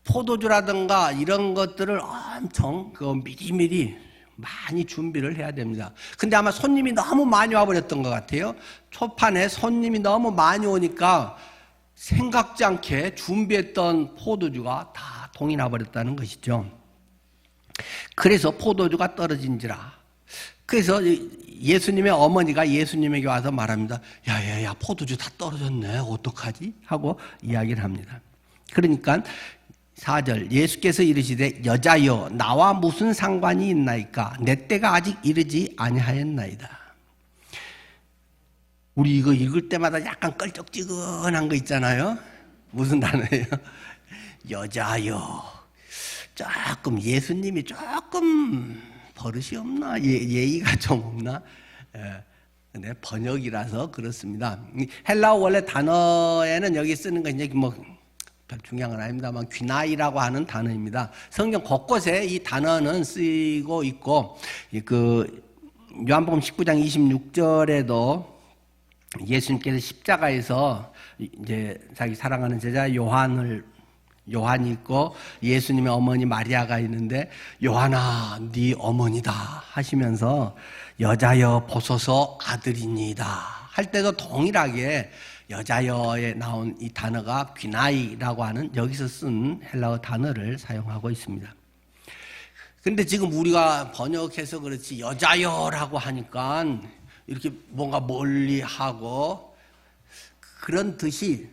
포도주라든가 이런 것들을 엄청 미리미리 많이 준비를 해야 됩니다. 근데 아마 손님이 너무 많이 와버렸던 것 같아요. 초판에 손님이 너무 많이 오니까 생각지 않게 준비했던 포도주가 다 동이 나버렸다는 것이죠. 그래서 포도주가 떨어진지라. 그래서 예수님의 어머니가 예수님에게 와서 말합니다. 야야야, 포도주 다 떨어졌네. 어떡하지? 하고 이야기를 합니다. 그러니까 4절, 예수께서 이르시되 여자여, 나와 무슨 상관이 있나이까? 내 때가 아직 이르지 아니하였나이다. 우리 이거 읽을 때마다 약간 껄쩍지근한 거 있잖아요. 무슨 단어예요? 여자여. 조금 예수님이 조금 버릇이 없나? 예의가 좀 없나? 근데 번역이라서 그렇습니다. 헬라어 원래 단어에는 여기 쓰는 거 이제 뭐 별 중요한 건 아닙니다만 귀나이라고 하는 단어입니다. 성경 곳곳에 이 단어는 쓰이고 있고, 그 요한복음 19장 26절에도 예수님께서 십자가에서 이제 자기 사랑하는 제자 요한이 있고 예수님의 어머니 마리아가 있는데, 요한아 네 어머니다 하시면서 여자여 보소서 아들이니이다 할 때도 동일하게 여자여에 나온 이 단어가 귀나이라고 하는 여기서 쓴 헬라어 단어를 사용하고 있습니다. 근데 지금 우리가 번역해서 그렇지 여자여라고 하니까 이렇게 뭔가 멀리하고 그런 뜻이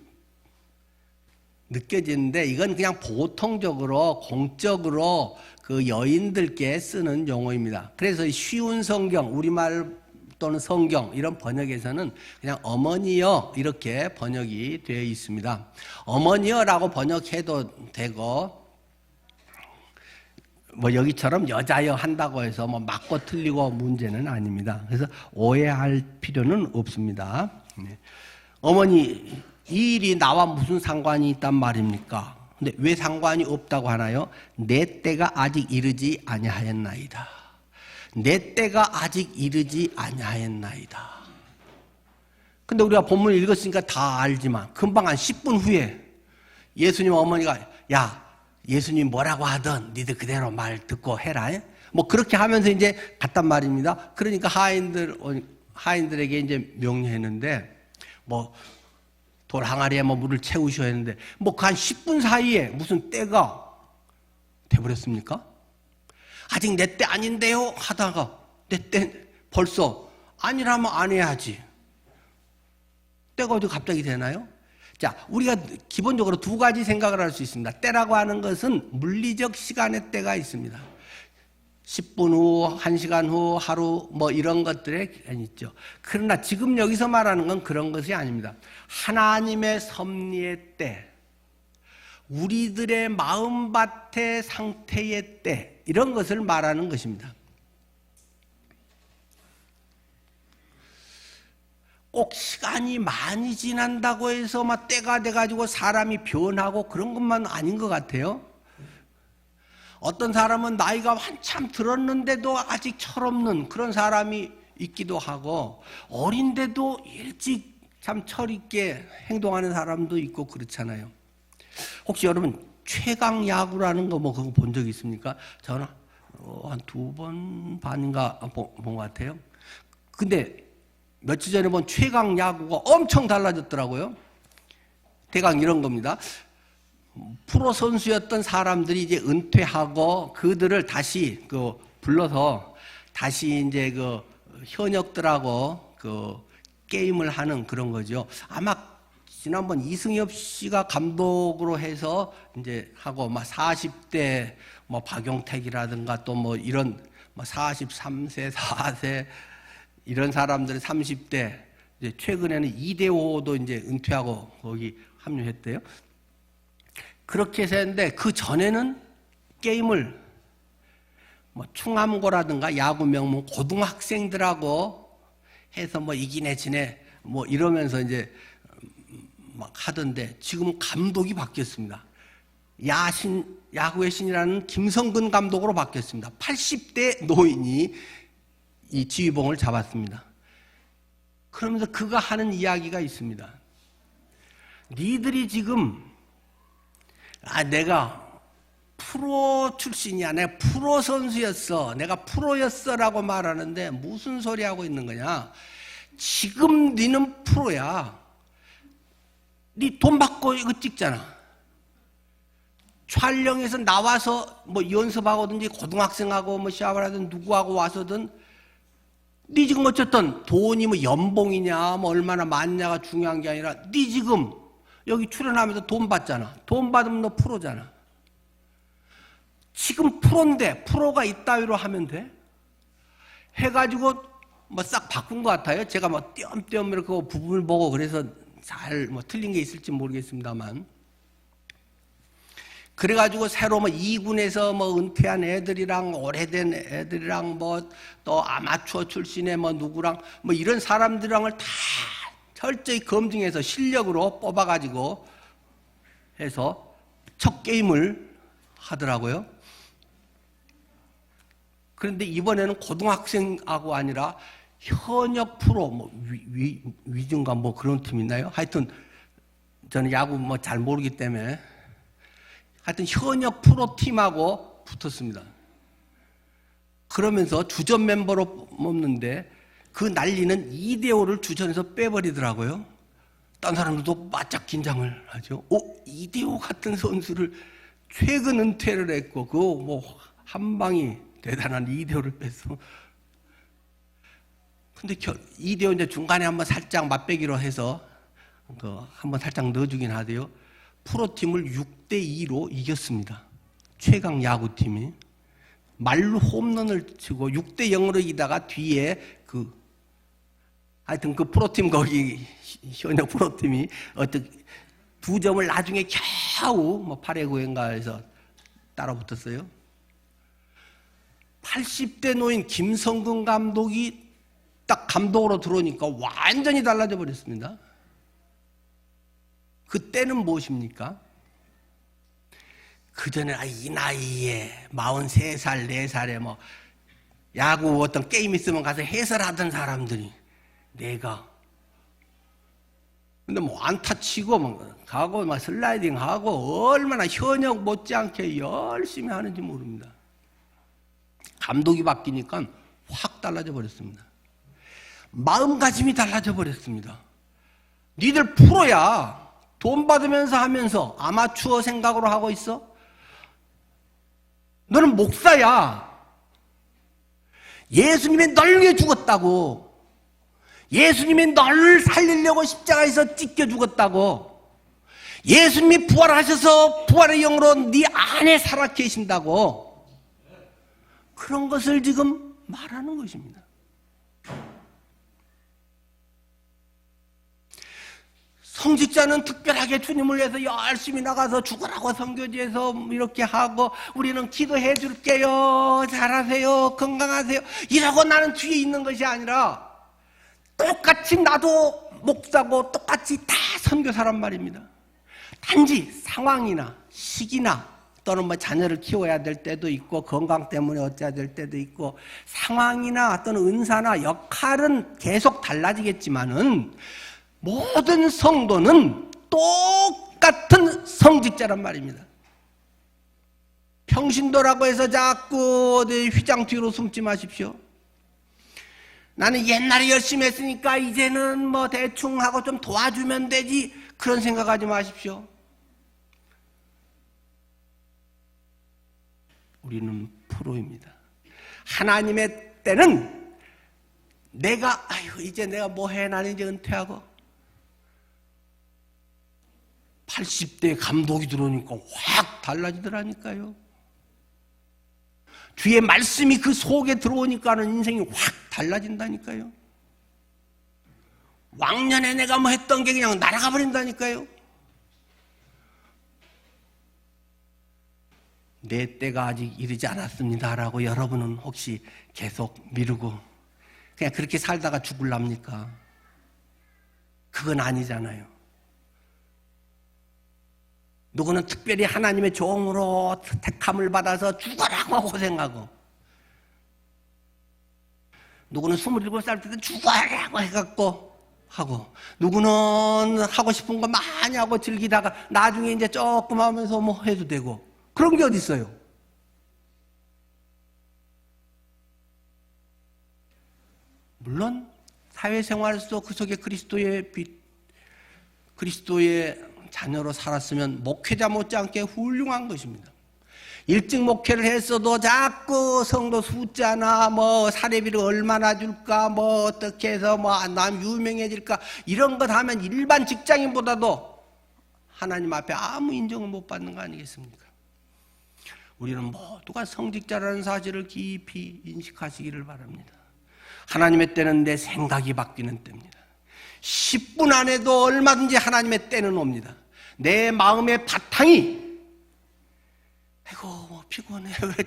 느껴지는데, 이건 그냥 보통적으로 공적으로 그 여인들께 쓰는 용어입니다. 그래서 쉬운 성경, 우리말 또는 성경 이런 번역에서는 그냥 어머니여 이렇게 번역이 되어 있습니다. 어머니여라고 번역해도 되고, 뭐 여기처럼 여자여 한다고 해서 뭐 맞고 틀리고 문제는 아닙니다. 그래서 오해할 필요는 없습니다. 어머니, 이 일이 나와 무슨 상관이 있단 말입니까? 근데 왜 상관이 없다고 하나요? 내 때가 아직 이르지 아니하였나이다. 내 때가 아직 이르지 아니하였나이다. 근데 우리가 본문을 읽었으니까 다 알지만 금방 한 10분 후에 예수님 어머니가 야, 예수님 뭐라고 하든 니들 그대로 말 듣고 해라. 뭐 그렇게 하면서 이제 갔단 말입니다. 그러니까 하인들에게 이제 명령했는데, 뭐 돌 항아리에 뭐 물을 채우셔야 했는데, 뭐 그 한 10분 사이에 무슨 때가 돼버렸습니까? 아직 내 때 아닌데요? 하다가 내 때 벌써 아니라면 안 해야지. 때가 어디 갑자기 되나요? 자, 우리가 기본적으로 두 가지 생각을 할 수 있습니다. 때라고 하는 것은 물리적 시간의 때가 있습니다. 10분 후, 1시간 후, 하루 뭐 이런 것들에 있죠. 그러나 지금 여기서 말하는 건 그런 것이 아닙니다. 하나님의 섭리의 때, 우리들의 마음밭의 상태의 때, 이런 것을 말하는 것입니다. 꼭 시간이 많이 지난다고 해서 막 때가 돼가지고 사람이 변하고 그런 것만 아닌 것 같아요. 어떤 사람은 나이가 한참 들었는데도 아직 철없는 그런 사람이 있기도 하고, 어린데도 일찍 참 철있게 행동하는 사람도 있고 그렇잖아요. 혹시 여러분 최강 야구라는 거 뭐 그거 본 적 있습니까? 저는 한 2번 반인가 본 것 같아요. 근데 며칠 전에 본 최강 야구가 엄청 달라졌더라고요. 대강 이런 겁니다. 프로 선수였던 사람들이 이제 은퇴하고 그들을 다시 불러서 다시 이제 현역들하고 게임을 하는 그런 거죠. 아마 지난번 이승엽 씨가 감독으로 해서 이제 하고 막 40대 뭐 박용택이라든가 또 뭐 이런 뭐 43세, 4세 이런 사람들이 30대 이제 최근에는 이대호도 이제 은퇴하고 거기 합류했대요. 그렇게 해서 했는데 그 전에는 게임을 뭐 충암고라든가 야구 명문 고등학생들하고 해서 뭐 이기네 지네 뭐 이러면서 이제 막 하던데 지금 감독이 바뀌었습니다. 야구의 신이라는 김성근 감독으로 바뀌었습니다. 80대 노인이 이 지휘봉을 잡았습니다. 그러면서 그가 하는 이야기가 있습니다. 니들이 지금 내가 프로 출신이야. 내가 프로 선수였어. 내가 프로였어라고 말하는데 무슨 소리 하고 있는 거냐? 지금 니는 프로야. 니 돈 받고 이거 찍잖아. 촬영에서 나와서 뭐 연습하고든지 고등학생하고 뭐 시합을 하든 누구하고 와서든 니 지금 어쨌든 돈이 뭐 연봉이냐 뭐 얼마나 많냐가 중요한 게 아니라 니 지금 여기 출연하면서 돈 받잖아. 돈 받으면 너 프로잖아. 지금 프로인데 프로가 이따위로 하면 돼? 해가지고 뭐 싹 바꾼 것 같아요. 제가 뭐 띄엄띄엄 이렇게 부분을 보고 그래서 잘 뭐 틀린 게 있을지 모르겠습니다만. 그래가지고 새로 뭐 2군에서 뭐 은퇴한 애들이랑 오래된 애들이랑 뭐 또 아마추어 출신의 뭐 누구랑 뭐 이런 사람들이랑을 다 철저히 검증해서 실력으로 뽑아가지고 해서 첫 게임을 하더라고요. 그런데 이번에는 고등학생하고 아니라 현역 프로, 뭐 위중가 뭐 그런 팀 있나요? 하여튼 저는 야구 뭐 잘 모르기 때문에 하여튼 현역 프로 팀하고 붙었습니다. 그러면서 주전 멤버로 뽑는데 그 난리는 이대호를 주전에서 빼버리더라고요. 딴 사람들도 바짝 긴장을 하죠. 이대호 같은 선수를 최근 은퇴를 했고 그거 뭐 한 방이 대단한 이대호를 뺐어. 근데 이대호 이제 중간에 한번 살짝 맞배기로 해서 한번 살짝 넣어주긴 하대요. 프로팀을 6대2로 이겼습니다. 최강 야구팀이. 말로 홈런을 치고 6대0으로 이기다가 뒤에 하여튼 그 프로팀 거기 현역 프로팀이 어떻게 2점을 나중에 겨우 뭐 8회 9회인가에서 따라붙었어요. 80대 노인 김성근 감독이 딱 감독으로 들어오니까 완전히 달라져 버렸습니다. 그때는 무엇입니까? 그전에 이 나이에 43살, 4살에 뭐 야구 어떤 게임 있으면 가서 해설하던 사람들이 내가 근데 뭐 안타 치고 뭐 가고 막 슬라이딩 하고 얼마나 현역 못지않게 열심히 하는지 모릅니다. 감독이 바뀌니까 확 달라져 버렸습니다. 마음가짐이 달라져 버렸습니다. 니들 프로야. 돈 받으면서 하면서 아마추어 생각으로 하고 있어? 너는 목사야. 예수님이 널 위해 죽었다고. 예수님이 널 살리려고 십자가에서 찢겨 죽었다고. 예수님이 부활하셔서 부활의 영으로 네 안에 살아 계신다고. 그런 것을 지금 말하는 것입니다. 성직자는 특별하게 주님을 위해서 열심히 나가서 죽으라고 선교지에서 이렇게 하고 우리는 기도해 줄게요. 잘하세요. 건강하세요. 이러고 나는 뒤에 있는 것이 아니라 똑같이 나도 목사고 똑같이 다 선교사란 말입니다. 단지 상황이나 시기나 또는 뭐 자녀를 키워야 될 때도 있고 건강 때문에 어찌해야 될 때도 있고 상황이나 또는 은사나 역할은 계속 달라지겠지만은 모든 성도는 똑같은 성직자란 말입니다. 평신도라고 해서 자꾸 어디 휘장 뒤로 숨지 마십시오. 나는 옛날에 열심히 했으니까 이제는 뭐 대충 하고 좀 도와주면 되지 그런 생각하지 마십시오. 우리는 프로입니다. 하나님의 때는 내가 이제 내가 뭐 해 나는 이제 은퇴하고 80대 감독이 들어오니까 확 달라지더라니까요. 주의 말씀이 그 속에 들어오니까는 인생이 확 달라진다니까요. 왕년에 내가 뭐 했던 게 그냥 날아가 버린다니까요. 내 때가 아직 이르지 않았습니다라고 여러분은 혹시 계속 미루고 그냥 그렇게 살다가 죽을랍니까? 그건 아니잖아요. 누구는 특별히 하나님의 종으로 택함을 받아서 죽어라고 고생하고, 누구는 27살 때 죽어라고 해갖고 하고, 누구는 하고 싶은 거 많이 하고 즐기다가 나중에 이제 조금 하면서 뭐 해도 되고, 그런 게 어디 있어요? 물론 사회생활 속 그 속에 그리스도의 빛, 그리스도의 자녀로 살았으면 목회자 못지않게 훌륭한 것입니다. 일찍 목회를 했어도 자꾸 성도 숫자나 뭐 사례비를 얼마나 줄까, 뭐 어떻게 해서 뭐 남 유명해질까, 이런 것 하면 일반 직장인보다도 하나님 앞에 아무 인정을 못 받는 거 아니겠습니까? 우리는 모두가 성직자라는 사실을 깊이 인식하시기를 바랍니다. 하나님의 때는 내 생각이 바뀌는 때입니다. 10분 안에도 얼마든지 하나님의 때는 옵니다. 내 마음의 바탕이 아이고 뭐 피곤해, 왜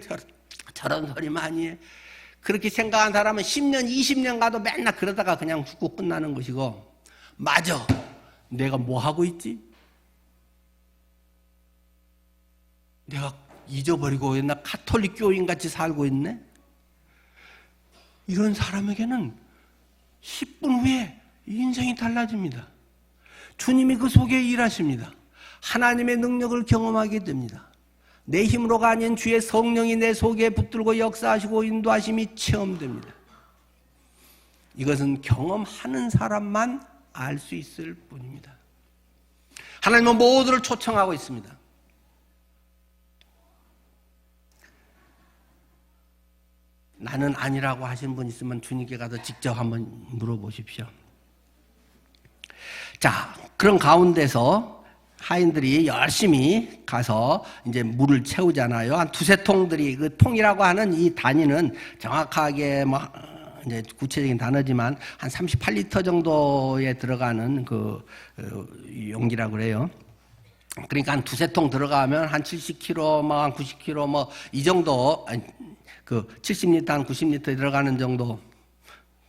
저런 소리 많이 해, 그렇게 생각한 사람은 10년 20년 가도 맨날 그러다가 그냥 죽고 끝나는 것이고, 맞아, 내가 뭐 하고 있지? 내가 잊어버리고 옛날 가톨릭 교인같이 살고 있네? 이런 사람에게는 10분 후에 인생이 달라집니다. 주님이 그 속에 일하십니다. 하나님의 능력을 경험하게 됩니다. 내 힘으로가 아닌 주의 성령이 내 속에 붙들고 역사하시고 인도하심이 체험됩니다. 이것은 경험하는 사람만 알 수 있을 뿐입니다. 하나님은 모두를 초청하고 있습니다. 나는 아니라고 하신 분 있으면 주님께 가서 직접 한번 물어보십시오. 자, 그런 가운데서 하인들이 열심히 가서 이제 물을 채우잖아요. 한 두세 통들이, 그 통이라고 하는 이 단위는 정확하게 뭐 이제 구체적인 단어지만 한 38리터 정도에 들어가는 그 용기라고 그래요. 그러니까 한 두세 통 들어가면 한 70kg, 뭐 한 90kg, 뭐 이 정도, 그 70리터, 한 90리터 들어가는 정도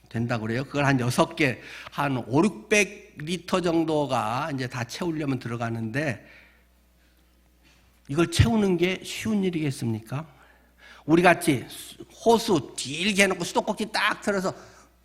된다고 그래요. 그걸 한 6개, 한 5, 600리터 정도가 이제 다 채우려면 들어가는데, 이걸 채우는 게 쉬운 일이겠습니까? 우리 같이 호수 길게 해놓고 수도꼭지 딱 틀어서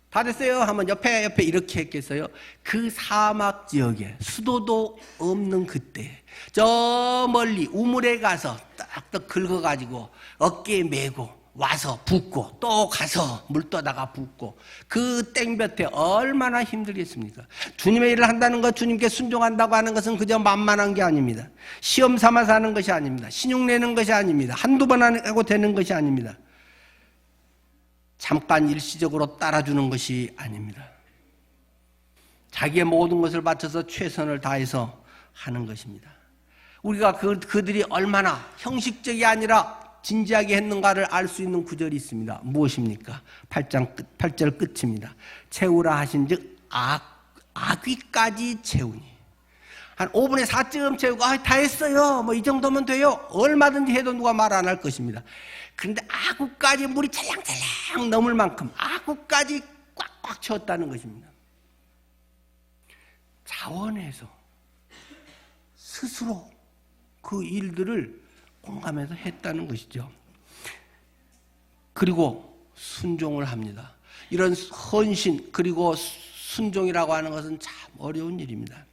다 됐어요 하면 옆에 이렇게 했겠어요? 그 사막 지역에 수도도 없는 그때 저 멀리 우물에 가서 딱딱 긁어가지고 어깨에 메고 와서 붓고 또 가서 물 떠다가 붓고, 그 땡볕에 얼마나 힘들겠습니까? 주님의 일을 한다는 것, 주님께 순종한다고 하는 것은 그저 만만한 게 아닙니다. 시험 삼아서 하는 것이 아닙니다. 신용 내는 것이 아닙니다. 한두 번 하고 되는 것이 아닙니다. 잠깐 일시적으로 따라주는 것이 아닙니다. 자기의 모든 것을 바쳐서 최선을 다해서 하는 것입니다. 우리가 그들이 얼마나 형식적이 아니라 진지하게 했는가를 알 수 있는 구절이 있습니다. 무엇입니까? 8절 끝입니다. 채우라 하신즉 아귀까지 채우니. 한 5분의 4쯤 채우고 다 했어요, 뭐 이 정도면 돼요, 얼마든지 해도 누가 말 안 할 것입니다. 그런데 아구까지 물이 찰랑찰랑 넘을 만큼 아구까지 꽉꽉 채웠다는 것입니다. 자원해서 스스로 그 일들을 공감해서 했다는 것이죠. 그리고 순종을 합니다. 이런 헌신 그리고 순종이라고 하는 것은 참 어려운 일입니다.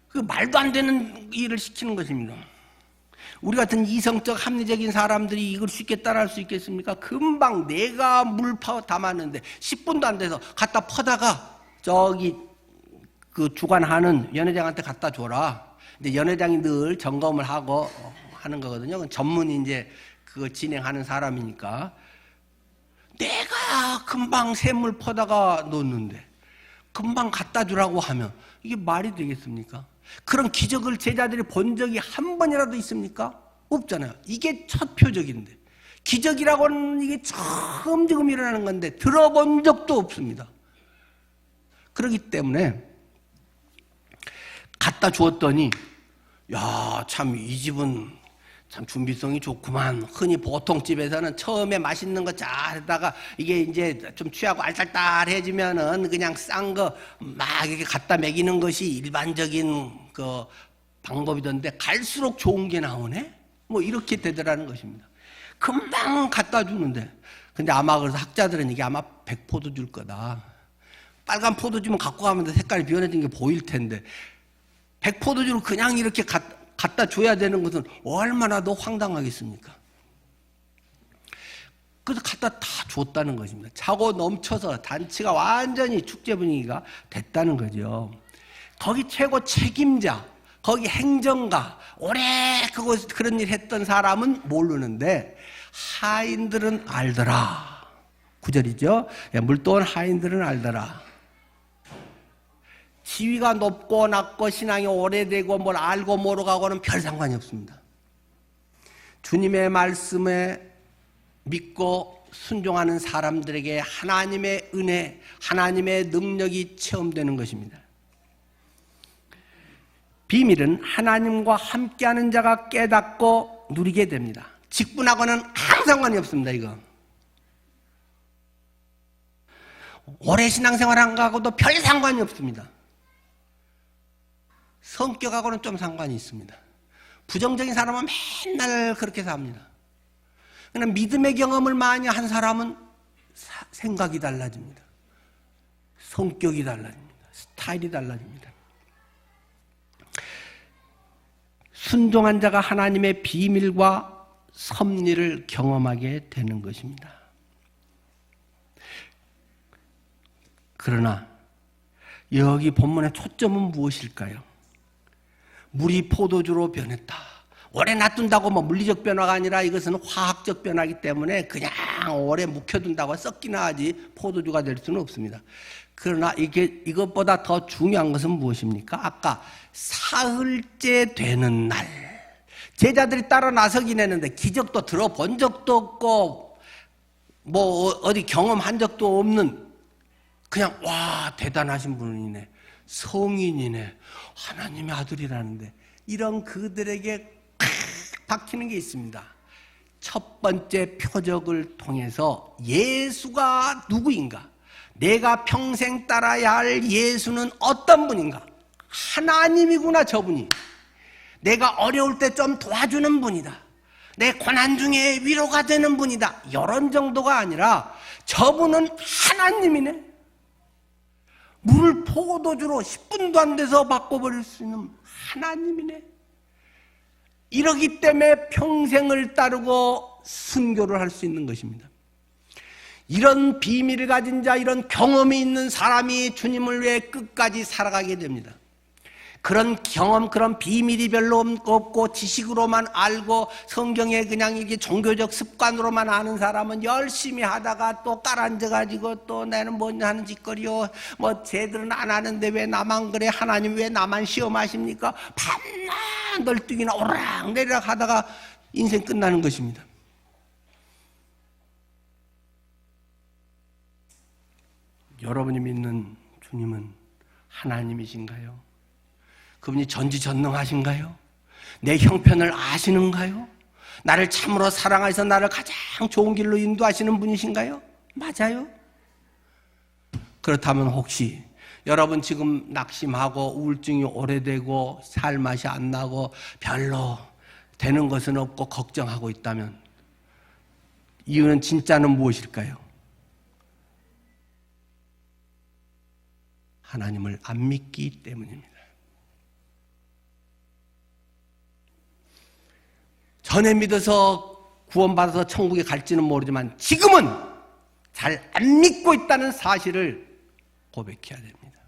그 말도 안 되는 일을 시키는 것입니다. 우리 같은 이성적 합리적인 사람들이 이걸 쉽게 따라할 수 있겠습니까? 금방 내가 물 담았는데 10분도 안 돼서 갖다 퍼다가 저기 그 주관하는 연회장한테 갖다 줘라. 근데 연회장이 늘 점검을 하고 하는 거거든요. 전문이 이제 그거 진행하는 사람이니까. 내가 금방 샘물 퍼다가 놓는데 금방 갖다 주라고 하면 이게 말이 되겠습니까? 그런 기적을 제자들이 본 적이 한 번이라도 있습니까? 없잖아요. 이게 첫 표적인데, 기적이라고는 이게 처음 지금 일어나는 건데 들어본 적도 없습니다. 그렇기 때문에 갖다 주었더니, 야, 참 이 집은 참 준비성이 좋구만. 흔히 보통 집에서는 처음에 맛있는 거 잘 하다가 이게 이제 좀 취하고 알딸딸해지면은 그냥 싼 거 막 이렇게 갖다 먹이는 것이 일반적인 그 방법이던데, 갈수록 좋은 게 나오네? 뭐 이렇게 되더라는 것입니다. 금방 갖다 주는데, 근데 아마 그래서 학자들은 이게 아마 백포도주일 거다. 빨간 포도주면 갖고 가면 색깔이 변해진 게 보일 텐데, 백포도주를 그냥 이렇게 갖다 줘야 되는 것은 얼마나 더 황당하겠습니까? 그래서 갖다 다 줬다는 것입니다. 차고 넘쳐서 단체가 완전히 축제 분위기가 됐다는 거죠. 거기 최고 책임자, 거기 행정가, 오래 그런 일 했던 사람은 모르는데 하인들은 알더라. 9절이죠. 물도원 하인들은 알더라. 지위가 높고 낮고 신앙이 오래되고 뭘 알고 모르고는 별 상관이 없습니다. 주님의 말씀에 믿고 순종하는 사람들에게 하나님의 은혜, 하나님의 능력이 체험되는 것입니다. 비밀은 하나님과 함께하는 자가 깨닫고 누리게 됩니다. 직분하고는 아무 상관이 없습니다. 이거 오래 신앙생활한 거하고도 별 상관이 없습니다. 성격하고는 좀 상관이 있습니다. 부정적인 사람은 맨날 그렇게 삽니다. 그러나 믿음의 경험을 많이 한 사람은 생각이 달라집니다. 성격이 달라집니다. 스타일이 달라집니다. 순종한 자가 하나님의 비밀과 섭리를 경험하게 되는 것입니다. 그러나 여기 본문의 초점은 무엇일까요? 물이 포도주로 변했다. 오래 놔둔다고 뭐 물리적 변화가 아니라 이것은 화학적 변화이기 때문에 그냥 오래 묵혀둔다고 썩기나 하지 포도주가 될 수는 없습니다. 그러나 이것보다 더 중요한 것은 무엇입니까? 아까 사흘째 되는 날, 제자들이 따라 나서긴 했는데 기적도 들어본 적도 없고 뭐 어디 경험한 적도 없는, 그냥 와 대단하신 분이네, 성인이네, 하나님의 아들이라는데, 이런 그들에게 박히는 게 있습니다. 첫 번째 표적을 통해서 예수가 누구인가, 내가 평생 따라야 할 예수는 어떤 분인가, 하나님이구나. 저분이 내가 어려울 때 좀 도와주는 분이다, 내 고난 중에 위로가 되는 분이다, 이런 정도가 아니라 저분은 하나님이네. 물을 포도주로 10분도 안 돼서 바꿔버릴 수 있는 하나님이네. 이러기 때문에 평생을 따르고 순교를 할 수 있는 것입니다. 이런 비밀을 가진 자, 이런 경험이 있는 사람이 주님을 위해 끝까지 살아가게 됩니다. 그런 경험, 그런 비밀이 별로 없고 지식으로만 알고 성경에 그냥 이게 종교적 습관으로만 아는 사람은 열심히 하다가 또 깔아앉아가지고 또 나는 뭐냐 하는 짓거리요, 뭐 쟤들은 안 하는데 왜 나만 그래, 하나님 왜 나만 시험하십니까, 밤낮 널뛰기나 오락내리락 하다가 인생 끝나는 것입니다. 여러분이 믿는 주님은 하나님이신가요? 그분이 전지전능하신가요? 내 형편을 아시는가요? 나를 참으로 사랑하셔서 나를 가장 좋은 길로 인도하시는 분이신가요? 맞아요? 그렇다면 혹시 여러분 지금 낙심하고 우울증이 오래되고 살 맛이 안 나고 별로 되는 것은 없고 걱정하고 있다면 이유는 진짜는 무엇일까요? 하나님을 안 믿기 때문입니다. 전에 믿어서 구원받아서 천국에 갈지는 모르지만 지금은 잘 안 믿고 있다는 사실을 고백해야 됩니다.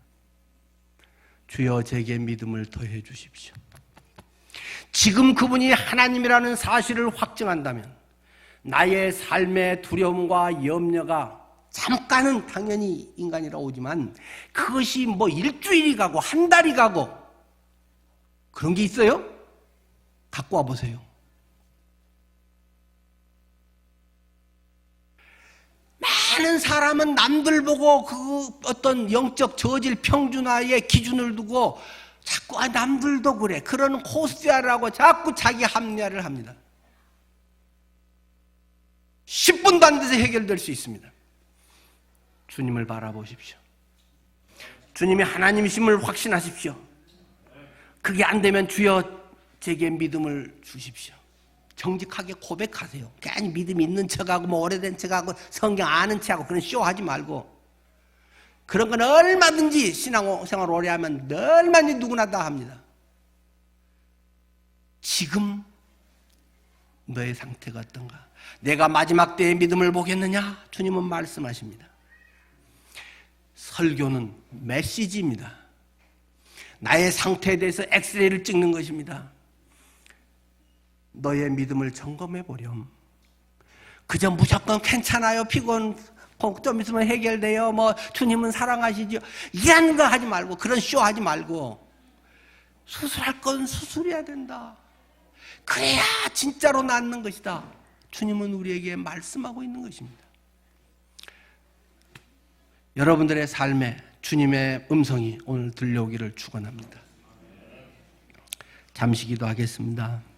주여 제게 믿음을 더해 주십시오. 지금 그분이 하나님이라는 사실을 확증한다면 나의 삶의 두려움과 염려가 잠깐은 당연히 인간이라 오지만 그것이 뭐 일주일이 가고 한 달이 가고 그런 게 있어요? 갖고 와보세요. 많은 사람은 남들 보고 그 어떤 영적 저질 평준화의 기준을 두고 자꾸 남들도 그래. 그런 코스야라고 자꾸 자기 합리화를 합니다. 10분도 안 돼서 해결될 수 있습니다. 주님을 바라보십시오. 주님이 하나님이심을 확신하십시오. 그게 안 되면 주여 제게 믿음을 주십시오. 정직하게 고백하세요. 괜히 믿음 있는 척하고 뭐 오래된 척하고 성경 아는 척하고 그런 쇼하지 말고, 그런 건 얼마든지 신앙생활 오래 하면 얼마든지 누구나 다 합니다. 지금 너의 상태가 어떤가? 내가 마지막 때의 믿음을 보겠느냐? 주님은 말씀하십니다. 설교는 메시지입니다. 나의 상태에 대해서 엑스레이를 찍는 것입니다. 너의 믿음을 점검해 보렴. 그저 무조건 괜찮아요, 피곤 좀 있으면 해결돼요, 뭐 주님은 사랑하시죠, 이런 거 하지 말고, 그런 쇼 하지 말고, 수술할 건 수술해야 된다. 그래야 진짜로 낫는 것이다. 주님은 우리에게 말씀하고 있는 것입니다. 여러분들의 삶에 주님의 음성이 오늘 들려오기를 축원합니다. 잠시 기도하겠습니다.